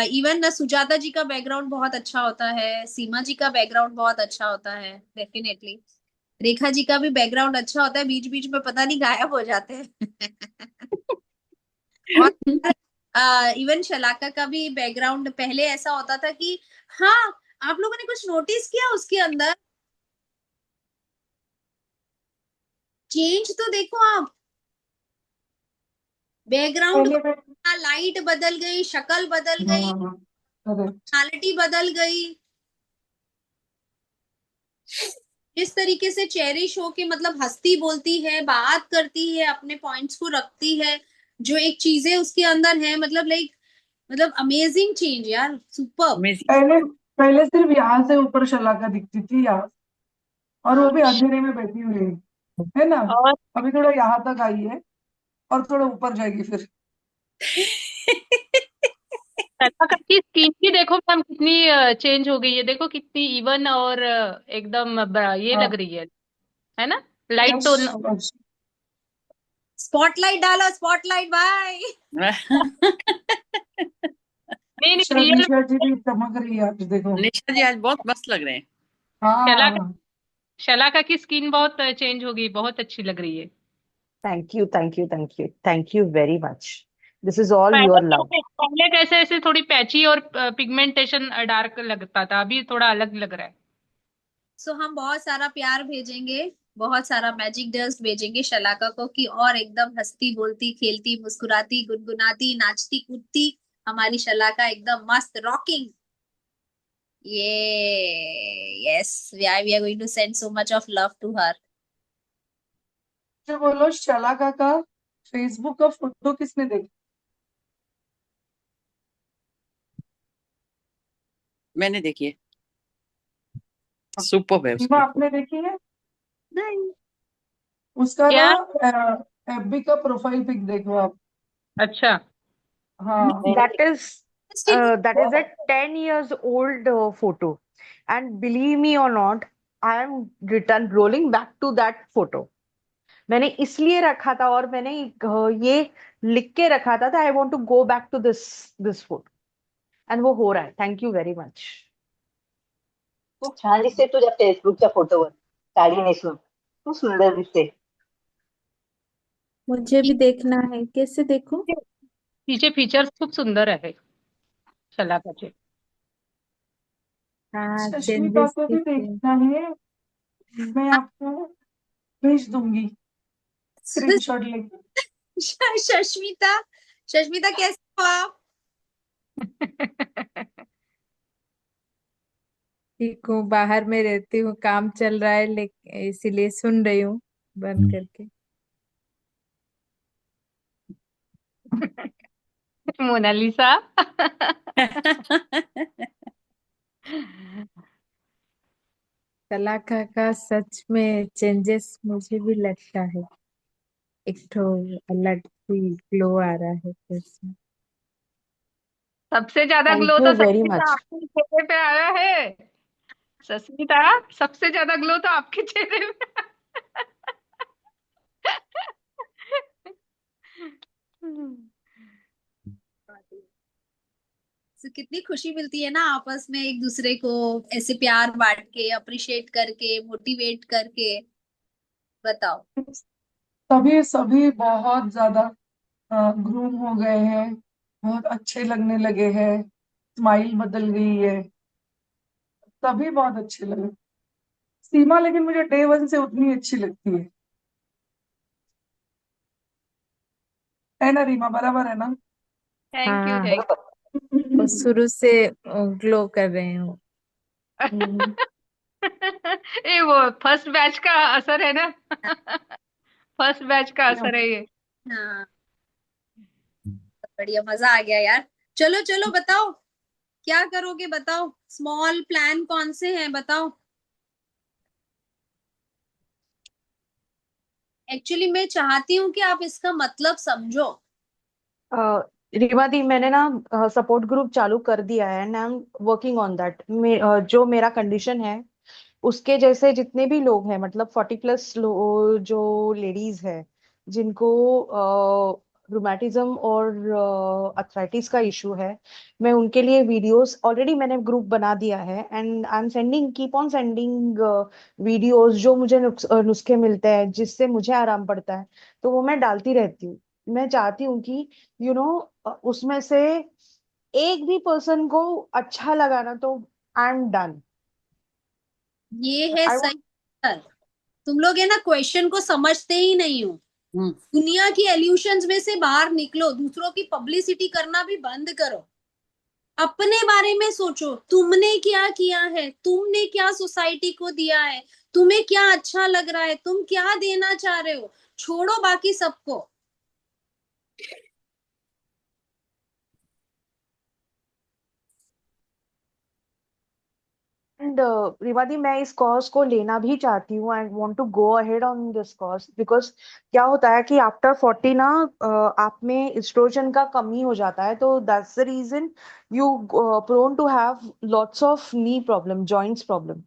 इवन ना सुजाता जी का बैकग्राउंड बहुत अच्छा होता है, सीमा जी का बैकग्राउंड बहुत अच्छा होता है डेफिनेटली, रेखा जी का भी बैकग्राउंड अच्छा होता है, बीच बीच में पता नहीं गायब हो जाते हैं। और इवन शलाका का भी बैकग्राउंड पहले ऐसा होता था कि, हाँ, आप लोगों ने कुछ नोटिस किया उसके अंदर चेंज तो देखो आप, बैकग्राउंड, पहले में लाइट बदल गई, शक्ल बदल गई, हाँ करेक्ट। पर्सनालिटी बदल गई, जिस तरीके से चेरिश हो के मतलब हंसती बोलती है, बात करती है, अपने पॉइंट्स को रखती है, जो एक चीजें उसके अंदर है, मतलब लाइक, मतलब अमेजिंग चेंज यार, सुपर। अमेजिंग। पहले पहले सिर्फ यहाँ से ऊपर शलाका दिखती थी यार, और वो हाँ भी अंधेरे में बैठी हुई है ना। और अभी थोड़ा यहाँ तक आई है और थोड़ा ऊपर जाएगी फिर। शलाका की स्किन भी देखो मैम कितनी चेंज हो गई है, देखो कितनी इवन और एकदम ये हाँ लग रही है ना, लाइट यश टोन। यश। स्पॉटलाइट डालो, स्पॉटलाइट भाई। नहीं नहीं निशा रियल। निशा जी भी चमक रही है आज देखो। निशा जी आज बहुत मस्त लग रहे हैं। शलाका हाँ शलाका की स्किन बहुत चेंज हो गई, बहुत अच्छी लग रही है। Thank you thank you thank you thank you very much. This is all पहले योर लव। पहले कैसे ऐसे थोड़ी पैची और पिगमेंटेशन डार्क लगता था, अभी थोड़ा अलग लग रहा है। सो हम बहुत सारा प्यार भेजेंगे, बहुत सारा मैजिक डस्ट भेजेंगे शलाका को, कि और एकदम हंसती बोलती खेलती मुस्कुराती गुनगुनाती नाचती कूदती हमारी शलाका एकदम मस्त रॉकिंग। ये yes, we are going to send so much of love to her. जो बोलो शलाका का फेसबुक का फोटो किसने देखा? मैंने देखी है, सुपर है सीमा उसकी। आपने देखी है? नहीं। उसका ना क्या? एफबी का प्रोफाइल पिक देखो आप। अच्छा। हाँ, That is Interesting. that is a 10 years old photo. And believe me or not, I am return rolling back to that photo. मैंने इसलिए रखा था और मैंने ये लिख के रखा था I want to go back to this photo and वो हो रहा है थैंक यू वेरी मच खूप छान दिसते तुझ्या फेसबुकच्या फोटोवर साडी नेसून खूप सुंदर दिसते मुझे भी देखना है, कैसे देखूं? तिचे फीचर्स खूप सुंदर आहे शलाकाचे. हाँ, सुष्मिता चेंजेस को भी दिख रहे हैं. देखना है, मैं आपको भेज दूंगी स्क्रीनशॉट लेके। शश्मिता, शश्मिता कैसे हो आप? ठीक हूँ, बाहर में रहती हूँ, काम चल रहा है, लेकिन इसीलिए सुन रही हूँ बंद करके. मोनालिसा. कलाका का सच में चेंजेस मुझे भी लगता है. एक तो अलग ही ग्लो आ रहा है फेस में. सबसे ज्यादा थैंक ग्लो यू तो वेरी सस्मिता मच आपके चेहरे पे आया है. सस्मिता, सबसे ज्यादा ग्लो तो आपके चेहरे पे. So, कितनी खुशी मिलती है ना आपस में एक दूसरे को ऐसे प्यार बांट के, अप्रिशिएट करके, मोटिवेट करके. बताओ. सभी सभी बहुत ज्यादा ग्रूम हो गए हैं, बहुत अच्छे लगने लगे हैं, स्माइल बदल गई है, सभी बहुत अच्छे लगे। सीमा लेकिन मुझे डे वन से उतनी अच्छी लगती है ना रीमा? बराबर है ना? थैंक यू, हाँ, थैंक वो शुरू से ग्लो कर रहे हूँ. हम्म, ये वो फर्स्ट बैच का असर है ना. फर्स्ट बैच का असर है ये. हाँ, बढ़िया, मजा आ गया यार. चलो चलो बताओ, क्या करोगे बताओ. स्मॉल प्लान कौन से हैं बताओ. एक्चुअली मैं चाहती हूँ कि आप इसका मतलब समझो. रीमा दी मैंने ना सपोर्ट ग्रुप चालू कर दिया है and I am working on that जो मेरा कंडीशन है उसके जैसे जितने भी लोग हैं मतलब 40+ जो लेडीज है जिनको रूमेटिज्म और अर्थराइटिस का इशू है मैं उनके लिए वीडियोस ऑलरेडी मैंने ग्रुप बना दिया है and I am sending keep on sending videos जो मुझे नुस्खे मिलते हैं जिससे मुझे आराम पड़ता है तो वो मैं डालती रहती हूँ मैं चाहती हूँ कि यू नो उसमें से एक भी पर्सन को अच्छा लगा ना तो आई एम डन ये है आई सही वांट उत्तर. तुम लोग है ना क्वेश्चन को समझते ही नहीं हो. हम्म, दुनिया की एल्यूशंस में से बाहर निकलो, दूसरों की पब्लिसिटी करना भी बंद करो. अपने बारे में सोचो, तुमने क्या किया है, तुमने क्या सोसाइटी को दिया है, तुम्हें क्या अच्छा लग रहा है, तुम क्या देना चाह रहे हो. छोड़ो बाकी सबको. एंड रिवादी मैं इस कोर्स को लेना भी चाहती हूँ I want to go ahead on this course because क्या होता है कि आफ्टर 40 ना आप में एस्ट्रोजन का कमी हो जाता है तो that's the reason you prone to have lots of knee problem joints problem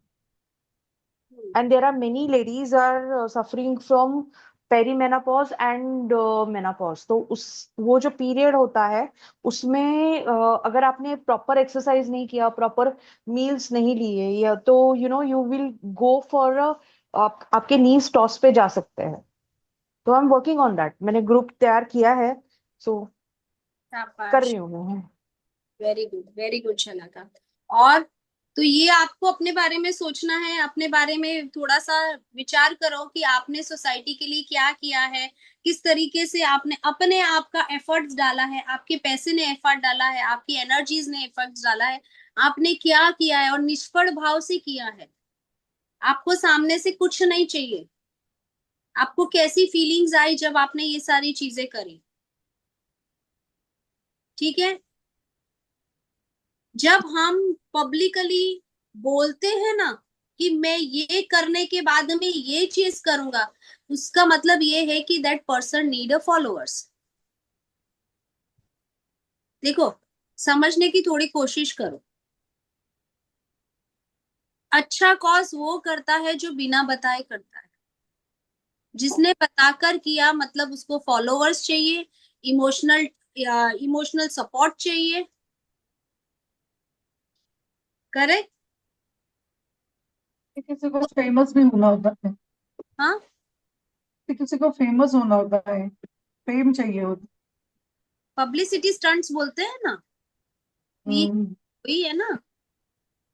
and there are many ladies are suffering from perimenopause and menopause तो उस वो जो पीरियड होता है उसमें अगर आपने प्रॉपर एक्सरसाइज नहीं किया प्रॉपर मील्स नहीं लिए या तो यू विल गो फॉर आपके नीज टॉस पे जा सकते हैं तो I am working on that मैंने ग्रुप तैयार किया है सो कर शाबाश. रही हूँ मैं वेरी गुड शलाका. और तो ये आपको अपने बारे में सोचना है, अपने बारे में थोड़ा सा विचार करो कि आपने सोसाइटी के लिए क्या किया है, किस तरीके से आपने अपने आप का एफर्ट्स डाला है, आपके पैसे ने एफर्ट डाला है, आपकी एनर्जीज ने एफर्ट्स डाला है. आपने क्या किया है और निष्फल भाव से किया है. आपको सामने से कुछ नहीं चाहिए. आपको कैसी फीलिंग्स आई जब आपने ये सारी चीजें करी? ठीक है, जब हम पब्लिकली बोलते हैं ना कि मैं ये करने के बाद में ये चीज करूंगा, उसका मतलब ये है कि that person need a followers. देखो, समझने की थोड़ी कोशिश करो। अच्छा कॉज वो करता है जो बिना बताए करता है। जिसने बताकर किया मतलब उसको फॉलोअर्स चाहिए, इमोशनल इमोशनल सपोर्ट चाहिए। करेक्ट? किसी को फेमस भी होना होता है, हाँ, किसी को फेमस होना होता है, फेम चाहिए होता पब्लिसिटी स्टंट्स बोलते हैं ना, है। ये वही है ना।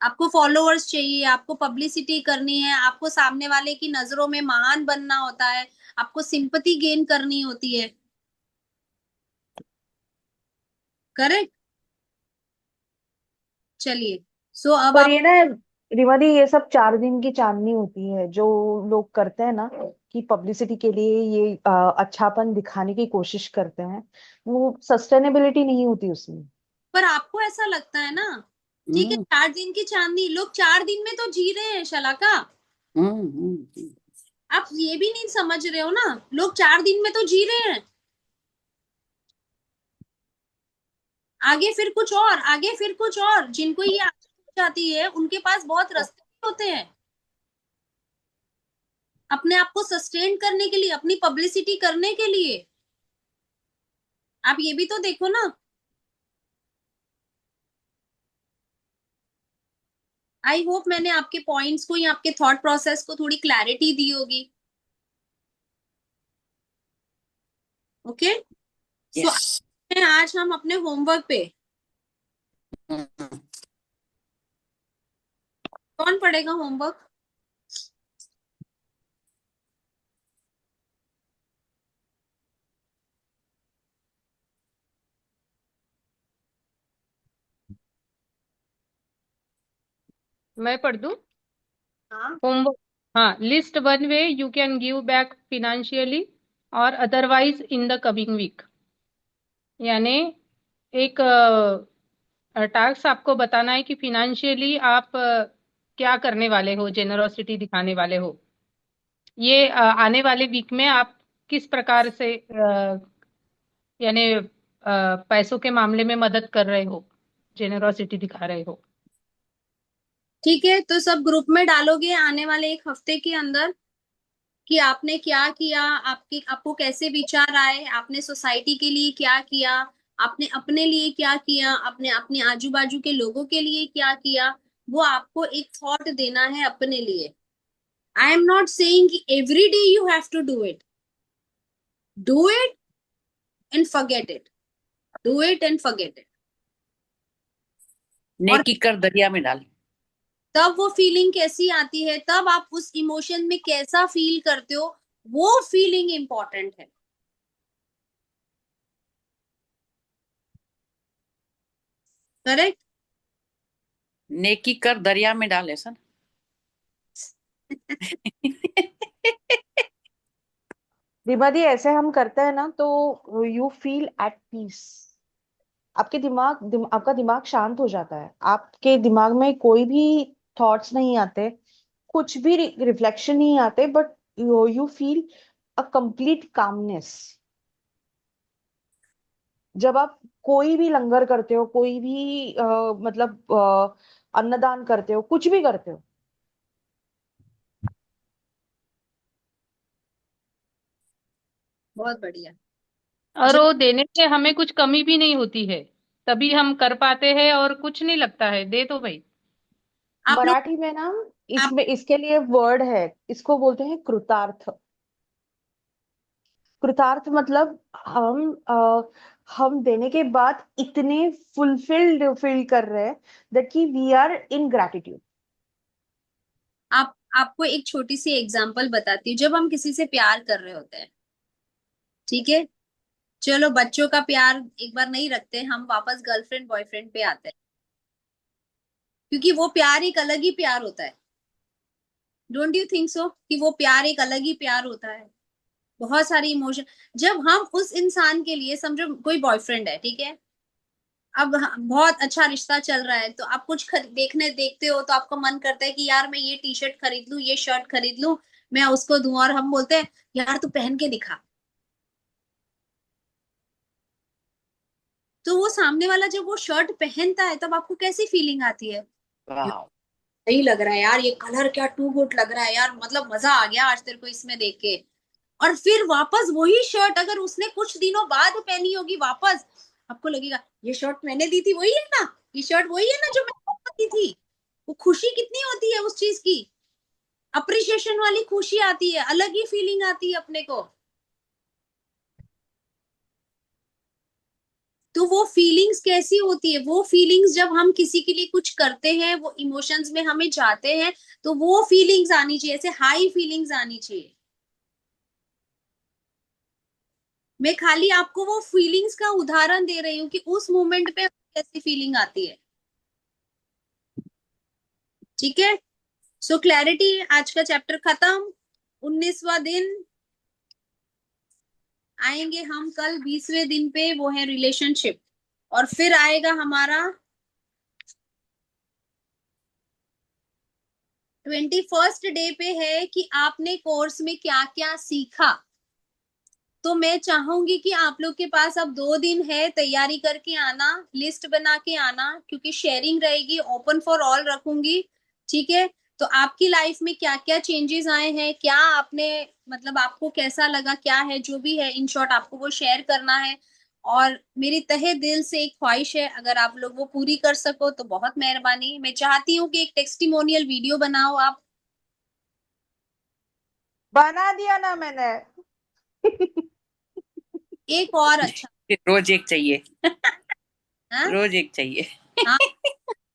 आपको फॉलोअर्स चाहिए, आपको पब्लिसिटी करनी है, आपको सामने वाले की नजरों में महान बनना होता है, आपको सिंपैथी गेन करनी होती है। करेक्ट? चलिए, सो अब पर आप ये ना रिमा दी, ये सब 4 दिन की चांदनी होती है जो लोग करते हैं ना, कि पब्लिसिटी के लिए ये अच्छापन दिखाने की कोशिश करते हैं, वो सस्टेनेबिलिटी नहीं होती उसमें। पर आपको ऐसा लगता है ना, ठीक है, 4 दिन की चांदनी, लोग 4 दिन में तो जी रहे हैं शलाका। आप ये भी नहीं समझ रहे हो ना, लोग 4 दिन में तो जी रहे हैं। आगे फिर कुछ और, आगे फिर कुछ और। जिनको ये आदत हो जाती है उनके पास बहुत रास्ते भी होते हैं अपने आप को सस्टेन करने के लिए, अपनी पब्लिसिटी करने के लिए। आप ये भी तो देखो ना। आई होप मैंने आपके पॉइंट्स को या आपके थॉट प्रोसेस को थोड़ी क्लैरिटी दी होगी। Okay, so yes. आज हम अपने होमवर्क पे, कौन पढ़ेगा होमवर्क? मैं पढ़ दूं? हाँ, होमवर्क। हाँ, list one way you can give back financially और otherwise in the coming week. यानी एक टास्क आपको बताना है कि फिनेंशियली आप क्या करने वाले हो, जेनरोसिटी दिखाने वाले हो। ये आने वाले वीक में आप किस प्रकार से यानी पैसों के मामले में मदद कर रहे हो, जेनरोसिटी दिखा रहे हो। ठीक है, तो सब ग्रुप में डालोगे आने वाले 1 हफ्ते के अंदर कि आपने क्या किया, आपकी आपको कैसे विचार आए, आपने सोसाइटी के लिए क्या किया, आपने अपने लिए क्या किया, आपने अपने आजू बाजू के लोगों के लिए क्या किया। वो आपको एक थॉट देना है अपने लिए। आई एम नॉट सेइंग कि every day you have to do it. Do it and forget it. Do it and forget it. और नेकी कर दरिया में डाल। तब वो फीलिंग कैसी आती है, तब आप उस इमोशन में कैसा फील करते हो, वो फीलिंग इंपॉर्टेंट है। करेक्ट? नेकी कर दरिया में डाल, ऐसा ना? रिमा दी, ऐसे हम करते हैं ना तो यू फील एट पीस। आपका दिमाग शांत हो जाता है, आपके दिमाग में कोई भी थॉट्स नहीं आते, कुछ भी रिफ्लेक्शन नहीं आते, but you feel a complete calmness. जब आप कोई भी लंगर करते हो, कोई भी मतलब अन्नदान करते हो, कुछ भी करते हो, बहुत बढ़िया। और जब वो देने से हमें कुछ कमी भी नहीं होती है, तभी हम कर पाते हैं और कुछ नहीं लगता है, दे दो भाई। आप लोग, मराठी में ना आप इसमें इसके लिए वर्ड है, इसको बोलते हैं कृतार्थ। कृतार्थ मतलब हम देने के बाद इतने फुलफिल्ड फील कर रहे हैं, दैट कि वी आर इन ग्रैटिट्यूड। आप आपको एक छोटी सी एग्जांपल बताती हूँ। जब हम किसी से प्यार कर रहे होते हैं, ठीक है, चलो बच्चों का प्यार एक बार नहीं रखते, हम वापस गर्लफ्रेंड बॉयफ्रेंड पे आते हैं, क्योंकि वो प्यार एक अलग ही प्यार होता है। डोंट यू थिंक सो कि वो प्यार एक अलग ही प्यार होता है? बहुत सारी इमोशन। जब हम उस इंसान के लिए, समझो कोई बॉयफ्रेंड है, ठीक है, अब बहुत अच्छा रिश्ता चल रहा है, तो आप कुछ देखते हो तो आपका मन करता है कि यार मैं ये टी शर्ट खरीद लूं, ये शर्ट खरीद लूं, मैं उसको दूं, और हम बोलते हैं यार तू पहन के दिखा। तो वो सामने वाला जब वो शर्ट पहनता है तब आपको कैसी फीलिंग आती है? वाह। सही लग रहा है यार, ये कलर क्या टू गुड लग रहा है यार, मतलब मजा आ गया आज तेरे को इसमें देख के। और फिर वापस वही शर्ट अगर उसने कुछ दिनों बाद पहनी होगी वापस, आपको लगेगा ये शर्ट मैंने दी थी, वही है ना, ये शर्ट वही है ना जो मैंने दी थी। वो खुशी कितनी होती है उस चीज की, अप्रिशिएशन वाली खुशी आती है, अलग ही फीलिंग आती है अपने को। तो वो फीलिंग्स कैसी होती है? वो फीलिंग्स जब हम किसी के लिए कुछ करते हैं, वो इमोशंस में हमें जाते हैं, तो वो फीलिंग्स आनी चाहिए, ऐसे हाई फीलिंग्स आनी चाहिए। मैं खाली आपको वो फीलिंग्स का उदाहरण दे रही हूँ कि उस मोमेंट पे कैसी फीलिंग आती है। ठीक है, सो क्लैरिटी, आज का चैप्टर खत्म। 19वां दिन, आएंगे हम कल 20वें दिन पे, वो है रिलेशनशिप। और फिर आएगा हमारा 21st डे पे है कि आपने कोर्स में क्या क्या सीखा। तो मैं चाहूंगी कि आप लोग के पास अब 2 दिन है, तैयारी करके आना, लिस्ट बना के आना, क्योंकि शेयरिंग रहेगी, ओपन फॉर ऑल रखूंगी। ठीक है, तो आपकी लाइफ में क्या क्या चेंजेस आए हैं, क्या आपने, मतलब आपको कैसा लगा, क्या है, जो भी है, इन शॉर्ट आपको वो शेयर करना है। और मेरी तहे दिल से एक ख्वाहिश है, अगर आप लोग वो पूरी कर सको तो बहुत मेहरबानी। मैं चाहती हूँ कि एक टेस्टिमोनियल वीडियो बनाओ आप। बना दिया ना मैंने। एक और अच्छा, रोज एक चाहिए। हाँ रोज एक चाहिए। हाँ,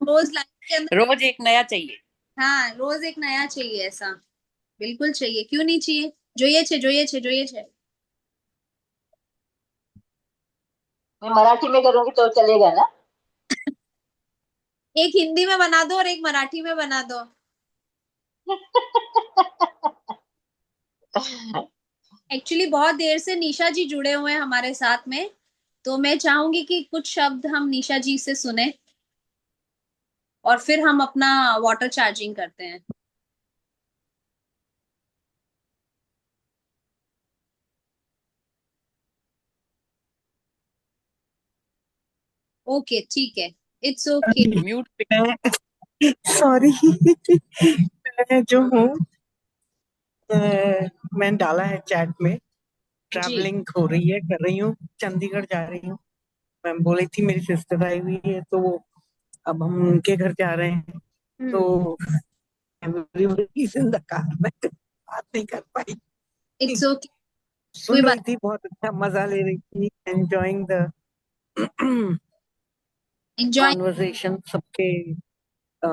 रोज लाइफ के अंदर, रोज एक नया चाहिए। हाँ रोज एक नया चाहिए ऐसा, बिल्कुल चाहिए, क्यों नहीं चाहिए, જોઈએ છે જોઈએ છે જોઈએ છે। मैं मराठी में करूंगी तो चलेगा ना? एक हिंदी में बना दो और एक मराठी में बना दो। एक्चुअली बहुत देर से निशा जी जुड़े हुए हैं हमारे साथ में, तो मैं चाहूंगी कि कुछ शब्द हम निशा जी से सुने, और फिर हम अपना वाटर चार्जिंग करते हैं। ओके ठीक है, इट्स ओके। म्यूट पे। सॉरी। मैं जो हूँ मैंने डाला है चैट में, जी। ट्रैवलिंग हो रही है, कर रही हूँ, चंडीगढ़ जा रही हूँ। मैम बोली थी मेरी सिस्टर आई हुई है तो वो अब हम उनके घर जा रहे हैं, तो everybody is in the car, मैं बात नहीं कर पाई। इट्स ओके, कोई सुन रही बात। थी, बहुत अच्छा मजा ले रही थी, एंजॉइंग द एंजॉय। कॉन्वर्सेशन सबके। अ,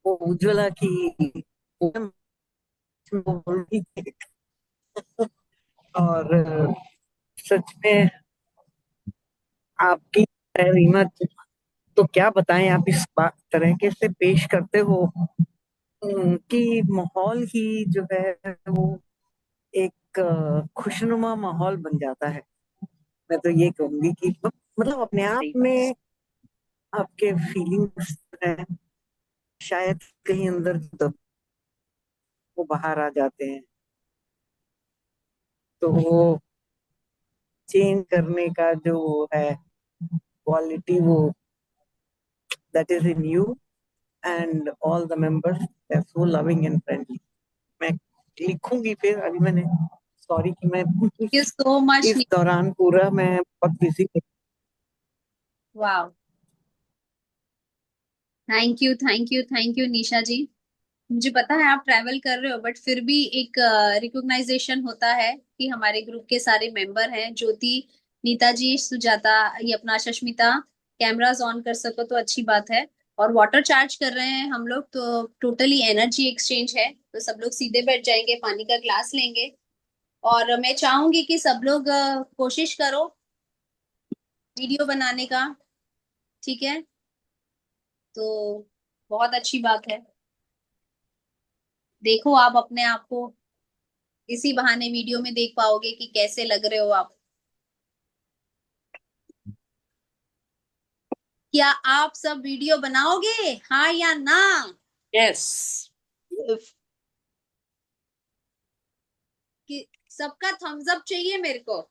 वो उज्ज्वला की वो बोल रही थी, और सच में आपकी रीमा, तो क्या बताएं, आप इस बात तरीके से पेश करते हो कि माहौल ही जो है वो एक खुशनुमा माहौल बन जाता है। मैं तो ये कहूंगी कि मतलब अपने आप सही बात। में आपके फीलिंग्स हैं, शायद कहीं अंदर दब वो बाहर आ जाते हैं, तो वो चेंज करने का जो वो है क्वालिटी, वो that is in you and all the members, they are so loving and friendly. मैं लिखूंगी फिर, अभी मैंने, सॉरी कि मैं यू सो मच। इस दौरान पूरा मैं बहुत बिजी। वाह, thank you thank you thank you Nisha ji. मुझे पता है आप ट्रैवल कर रहे हो, बट फिर भी एक रिकॉग्नाइजेशन होता है कि हमारे ग्रुप के सारे मेंबर हैं, ज्योति, नीता जी, सुजाता, ये अपना सुष्मिता, कैमरास ऑन कर सको तो अच्छी बात है। और वाटर चार्ज कर रहे हैं हम लोग, तो टोटली एनर्जी एक्सचेंज है, तो सब लोग सीधे बैठ जाएंगे, पानी का ग्लास लेंगे। और मैं चाहूंगी कि सब लोग कोशिश करो वीडियो बनाने का। ठीक है, तो बहुत अच्छी बात है, देखो आप अपने आप को इसी बहाने वीडियो में देख पाओगे कि कैसे लग रहे हो आप। क्या आप सब वीडियो बनाओगे, हाँ या ना? यस। कि सबका थम्स अप चाहिए मेरे को।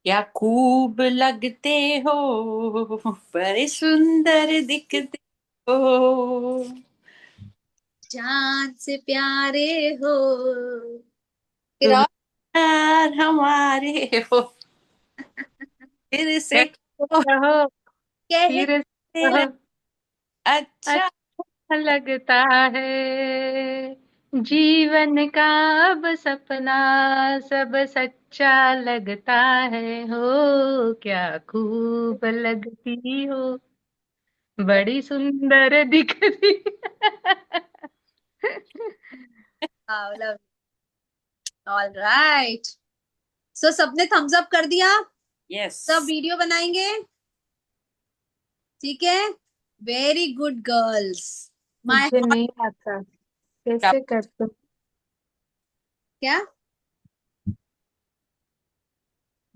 क्या खूब लगते हो, बड़े सुंदर दिखते हो, जान से प्यारे हो। फिर तुम और यार हमारे हो, फिर से कहो, कहो, कह फिर से तेरा कहो, अच्छा। अच्छा लगता है जीवन का अब सपना, सब सच्चा लगता है। हो क्या खूब लगती हो, बड़ी सुंदर दिखती। All right. सो सबने थम्स अप कर दिया? यस। सब वीडियो बनाएंगे, ठीक है? Very good girls. माय मुझे नहीं आता, कैसे करते हो? क्या?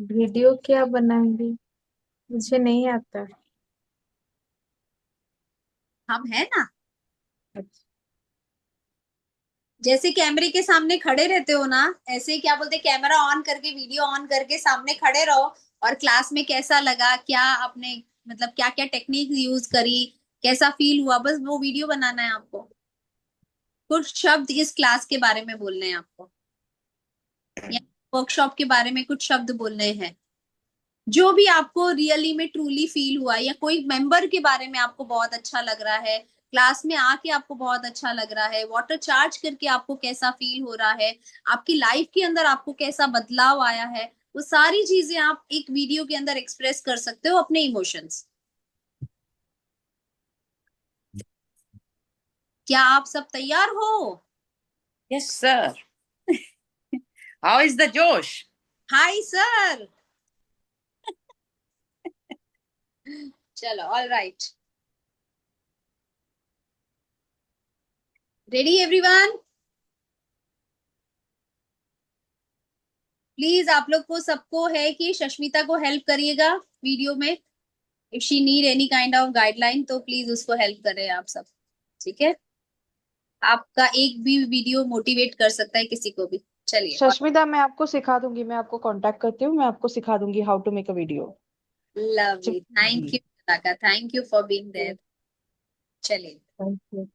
वीडियो क्या बनाएंगे, मुझे नहीं आता। हम है ना, अच्छा, जैसे कैमरे के सामने खड़े रहते हो ना, ऐसे ही क्या बोलते, कैमरा ऑन करके वीडियो ऑन करके सामने खड़े रहो, और क्लास में कैसा लगा, क्या आपने मतलब क्या क्या टेक्निक यूज करी, कैसा फील हुआ, बस वो वीडियो बनाना है आपको। कुछ शब्द इस क्लास के बारे में बोलने हैं आपको, या वर्कशॉप के बारे में कुछ शब्द बोलने हैं, जो भी आपको रियली में ट्रूली फील हुआ, या कोई मेंबर के बारे में आपको बहुत अच्छा लग रहा है, क्लास में आके आपको बहुत अच्छा लग रहा है, वाटर चार्ज करके आपको कैसा फील हो रहा है, आपकी लाइफ के अंदर आपको कैसा बदलाव आया है, वो सारी चीजें आप एक वीडियो के अंदर एक्सप्रेस कर सकते हो, अपने इमोशंस। क्या आप सब तैयार हो? Yes sir. How is the josh? Hi sir. चलो, all right, ready everyone? Please आप लोग को सबको है कि शश्मिता को हेल्प करिएगा वीडियो में। If she need any kind of guideline तो प्लीज उसको हेल्प करें आप सब, ठीक है? आपका एक भी वीडियो मोटिवेट कर सकता है किसी को भी। चलिए, और शश्मिता, मैं आपको सिखा दूंगी, मैं आपको कांटेक्ट करती हूँ, मैं आपको सिखा दूंगी how to make a video. Lovely, thank you काका, thank you for being there. चलिए, thank you.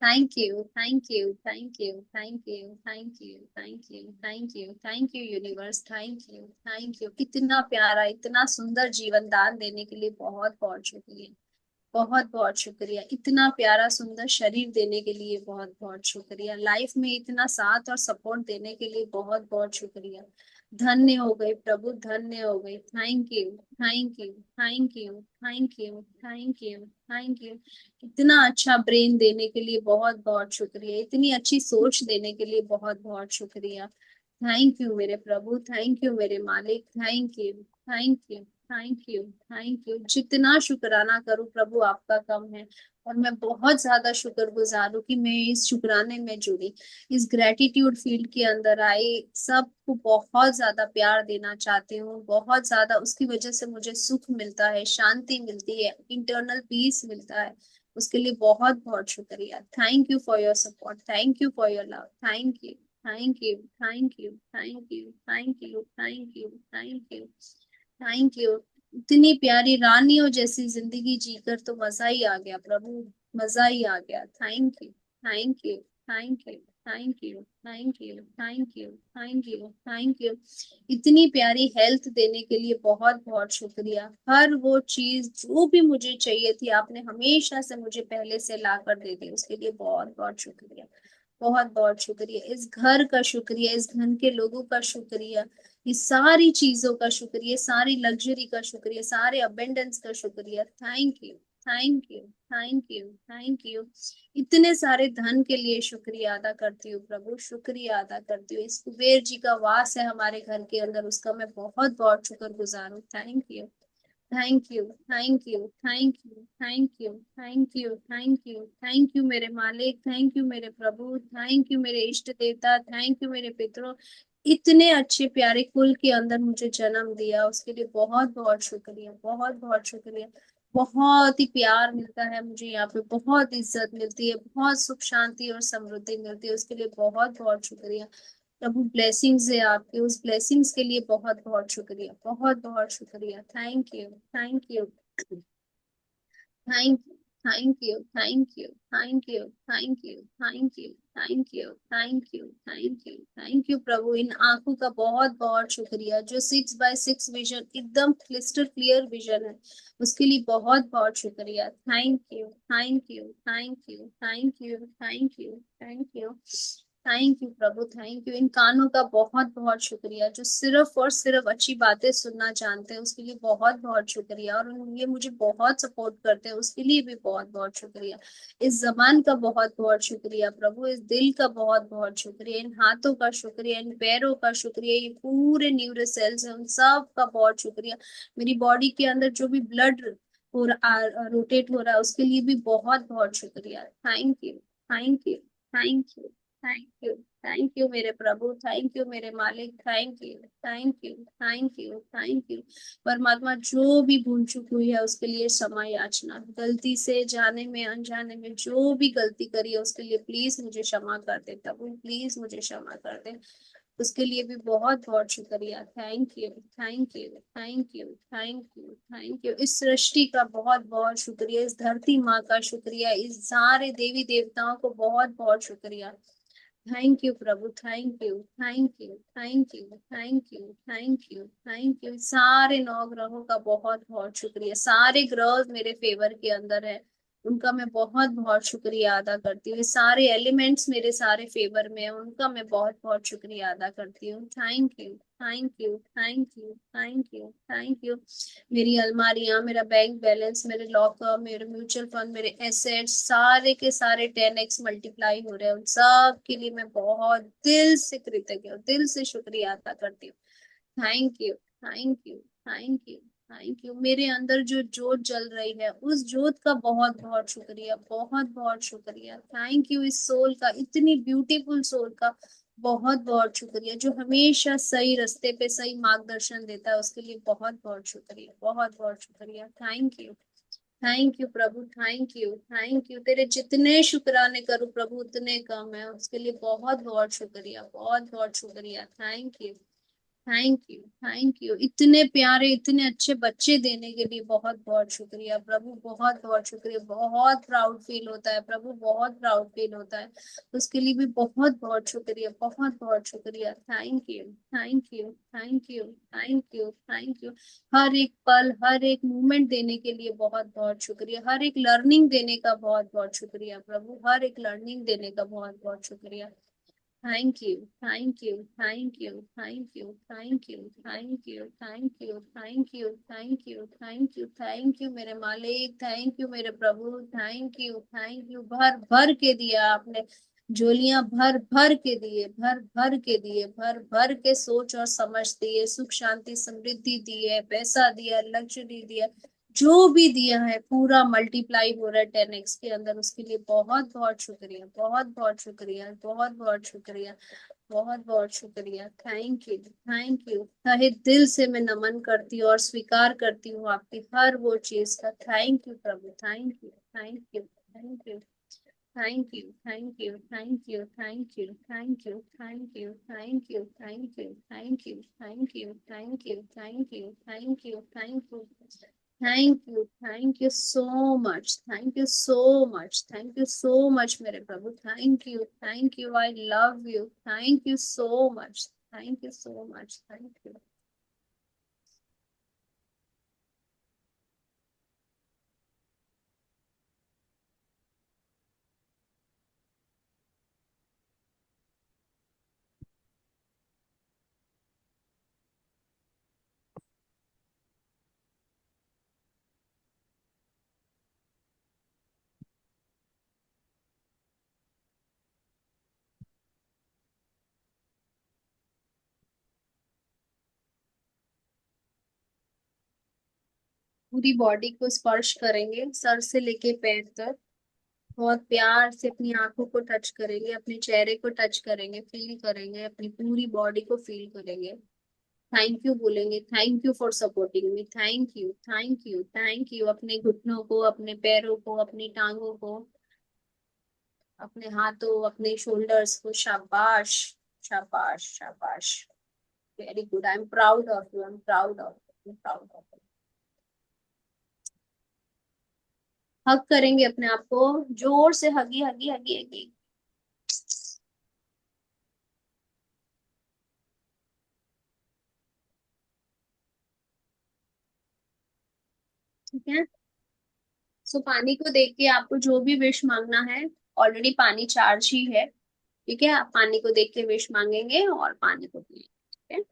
Thank you, thank you, thank you, thank you, thank you, thank you, thank you, thank you universe, thank you, thank you. इतना प्यारा, इतना सुंदर जीवन दान देने के लिए बहुत बहुत शुक्रिया, बहुत बहुत शुक्रिया। इतना प्यारा सुंदर शरीर देने के लिए बहुत बहुत शुक्रिया। लाइफ में इतना साथ और सपोर्ट देने के लिए बहुत बहुत शुक्रिया। धन्य हो गए प्रभु, धन्य हो गए। Thank you, thank you, thank you, thank you, thank you, thank you. इतना अच्छा ब्रेन देने के लिए बहुत बहुत शुक्रिया, इतनी अच्छी सोच देने के लिए बहुत बहुत शुक्रिया। थैंक यू मेरे प्रभु, थैंक यू मेरे मालिक, thank you, thank you, thank you, thank you. जितना शुक्राना करूं प्रभु आपका कम है, और मैं बहुत ज्यादा शुक्रगुजार हूँ कि मैं इस शुक्राने में जुड़ी, इस ग्रेटिट्यूड फील्ड के अंदर आई, सबको बहुत ज्यादा प्यार देना चाहती हूँ, बहुत ज्यादा उसकी वजह से मुझे सुख मिलता है, शांति मिलती है, इंटरनल पीस मिलता है। उसके लिए बहुत बहुत शुक्रिया। Thank you for your support, thank you for your love, thank you, thank you, thank you, thank you, thank you, thank you, thank you, thank you. इतनी प्यारी रानियों जैसी जिंदगी जीकर तो मजा ही आ गया प्रभु, मजा ही आ गया। Thank you, thank you, thank you, thank you, thank you, thank you, thank you, thank you. इतनी प्यारी हेल्थ देने के लिए बहुत बहुत शुक्रिया। हर वो चीज जो भी मुझे चाहिए थी आपने हमेशा से मुझे पहले से ला कर दे दी, उसके लिए बहुत बहुत शुक्रिया, बहुत बहुत शुक्रिया। इस घर का शुक्रिया, इस घर के लोगों का शुक्रिया, इस सारी चीजों का शुक्रिया, सारी लग्जरी का शुक्रिया, सारे अबेंडेंस का शुक्रिया। Thank you, thank you, thank you, thank you. इतने सारे धन के लिए शुक्रिया अदा करती हूँ प्रभु, शुक्रिया अदा करती हूँ। इस कुबेर जी का वास है हमारे घर के अंदर, उसका मैं बहुत बहुत शुक्रगुजार हूँ। Thank you, thank you, thank you, thank you, thank you, thank you, thank you, thank you मेरे मालिक, थैंक यू मेरे प्रभु, थैंक यू मेरे इष्ट देवता, थैंक यू मेरे पितरों। इतने अच्छे प्यारे कुल के अंदर मुझे जन्म दिया, उसके लिए बहुत बहुत शुक्रिया, बहुत बहुत शुक्रिया। बहुत ही प्यार मिलता है मुझे यहाँ पे, बहुत इज्जत मिलती है, बहुत सुख शांति और समृद्धि मिलती है, उसके लिए बहुत बहुत शुक्रिया। प्रभु ब्लेसिंग्स है आपके, उस ब्लेसिंग्स के लिए बहुत बहुत शुक्रिया, बहुत बहुत शुक्रिया। Thank you, thank you, thank you, thank you, thank you, thank you, thank you, thank you, thank you, thank you, thank you, thank you प्रभु। इन आंखों का बहुत बहुत शुक्रिया, जो 6x6 विजन एकदम क्लिस्टर क्लियर विजन है, उसके लिए बहुत बहुत शुक्रिया। Thank you, thank you, thank you, thank you, thank you, thank you, thank you प्रभु, थैंक यू। इन कानों का बहुत बहुत शुक्रिया, जो सिर्फ और सिर्फ अच्छी बातें सुनना जानते हैं, उसके लिए बहुत बहुत शुक्रिया। और ये मुझे बहुत सपोर्ट करते हैं, उसके लिए भी बहुत बहुत शुक्रिया। इस जबान का बहुत बहुत शुक्रिया प्रभु, इस दिल का बहुत बहुत शुक्रिया, इन हाथों का शुक्रिया, इन पैरों का शुक्रिया, ये पूरे न्यूरो सेल्स है, उन सब का बहुत शुक्रिया। मेरी बॉडी के अंदर जो भी ब्लड हो रहा, रोटेट हो रहा है, उसके लिए भी बहुत बहुत शुक्रिया। Thank you, thank you, thank you, thank you, thank you मेरे प्रभु, थैंक यू मेरे मालिक, thank you, thank you, thank you, thank you. परमात्मा, जो भी भूल चूक हुई है उसके लिए क्षमा याचना, गलती से जाने में अनजाने में जो भी गलती करी है उसके लिए प्लीज मुझे क्षमा कर दे प्रभु, प्लीज मुझे क्षमा कर दे, उसके लिए भी बहुत बहुत शुक्रिया। Thank you, thank you, thank you, thank you, thank you. इस सृष्टि का बहुत बहुत शुक्रिया, इस धरती माँ का शुक्रिया, इस सारे देवी देवताओं को बहुत बहुत शुक्रिया। थैंक यू प्रभु, thank you, thank you, thank you, thank you, thank you, thank you. सारे 9 ग्रहों का बहुत बहुत शुक्रिया, सारे ग्रह मेरे फेवर के अंदर है, उनका मैं बहुत बहुत शुक्रिया अदा करती हूँ। ये सारे एलिमेंट्स मेरे सारे फेवर में है, उनका मैं बहुत बहुत शुक्रिया अदा करती हूँ। Thank you, thank you, thank you, thank you, thank you. मेरी अलमारियां, मेरा बैंक बैलेंस, मेरे लॉकर, मेरे म्यूचुअल फंड, मेरे एसेट्स, सारे के सारे 10x मल्टीप्लाई हो रहे हैं, उन सब के लिए मैं बहुत दिल से कृतज्ञ हूँ, दिल से शुक्रिया अदा करती हूँ। Thank you, thank you, thank you, thank you. मेरे अंदर जो जोत जल रही है, उस जोत का बहुत बहुत शुक्रिया, बहुत बहुत शुक्रिया। थैंक यू इस सोल का, इतनी ब्यूटीफुल सोल का बहुत बहुत शुक्रिया, जो हमेशा सही रास्ते पे सही मार्गदर्शन देता है, उसके लिए बहुत बहुत शुक्रिया, बहुत बहुत शुक्रिया। थैंक यू, थैंक यू प्रभु, थैंक यू, थैंक यू। तेरे जितने शुक्राने करूं प्रभु उतने कम है, उसके लिए बहुत बहुत शुक्रिया, बहुत बहुत शुक्रिया। Thank you, thank you, thank you. इतने प्यारे इतने अच्छे बच्चे देने के लिए बहुत बहुत शुक्रिया प्रभु, बहुत बहुत शुक्रिया। बहुत प्राउड फील होता है प्रभु, बहुत प्राउड फील होता है, उसके लिए भी बहुत बहुत शुक्रिया, बहुत बहुत शुक्रिया। Thank you, thank you, thank you, thank you, thank you. हर एक पल हर एक मोमेंट देने के लिए बहुत बहुत शुक्रिया, हर एक लर्निंग देने का बहुत बहुत शुक्रिया प्रभु, हर एक लर्निंग देने का बहुत बहुत शुक्रिया। Thank you, thank you, thank you, thank you, thank you, thank you, thank you, thank you, thank you, thank you, thank you मेरे मालिक, thank you मेरे प्रभु, thank you, thank you। भर भर के दिया आपने, झोलियां भर भर के दिए, भर भर के दिए, भर भर के सोच और समझ दिए, सुख शांति समृद्धि दी है, पैसा दिया, लग्जरी दिया, जो भी दिया है पूरा मल्टीप्लाई हो रहा है 10x के अंदर, उसके लिए बहुत बहुत शुक्रिया, बहुत बहुत शुक्रिया, बहुत बहुत शुक्रिया, बहुत बहुत शुक्रिया। Thank you, thank you. तहे दिल से मैं नमन करती हूँ और स्वीकार करती हूँ आपकी हर वो चीज का। थैंक यू प्रभु, thank you, thank you, thank you, thank you, thank you, thank you, thank you, thank you, thank you, thank you, thank you, thank you, thank you, thank you, thank you, thank you, thank you, thank you, thank you so much, thank you so much, thank you so much मेरे प्रभु। Thank you, I love you, thank you so much, thank you so much, thank you. पूरी body को स्पर्श करेंगे, sir से लेके पैर तक। बहुत प्यार से अपनी आंखों को टच करेंगे, अपने चेहरे को टच करेंगे, फील करेंगे, अपनी पूरी बॉडी को फील करेंगे। थैंक यू बोलेंगे, thank you for supporting me, thank you, thank you, thank you. अपने घुटनों को, अपने पैरों को, अपनी टांगों को, अपने हाथों, अपने शोल्डर्स को। शाबाश, शाबाश, शाबाश। Very good. I am proud of you, I am proud of you, proud of you. Hug करेंगे अपने आप को, जोर से हगी हगी हगी हगी। ठीक है। सो पानी को देख के आपको जो भी विश मांगना है, ऑलरेडी पानी चार्ज ही है। ठीक है, आप पानी को देख के विश मांगेंगे और पानी को पिएंगे। ठीक है।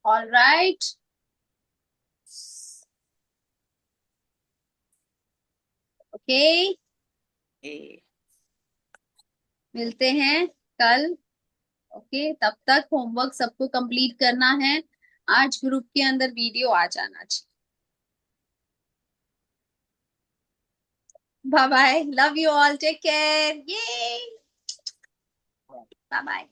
All right. ओके। ए, मिलते हैं कल। ओके, तब तक होमवर्क सबको कंप्लीट करना है। आज ग्रुप के अंदर वीडियो आ जाना चाहिए। Bye bye, love you all, take care, ये बाय बाय।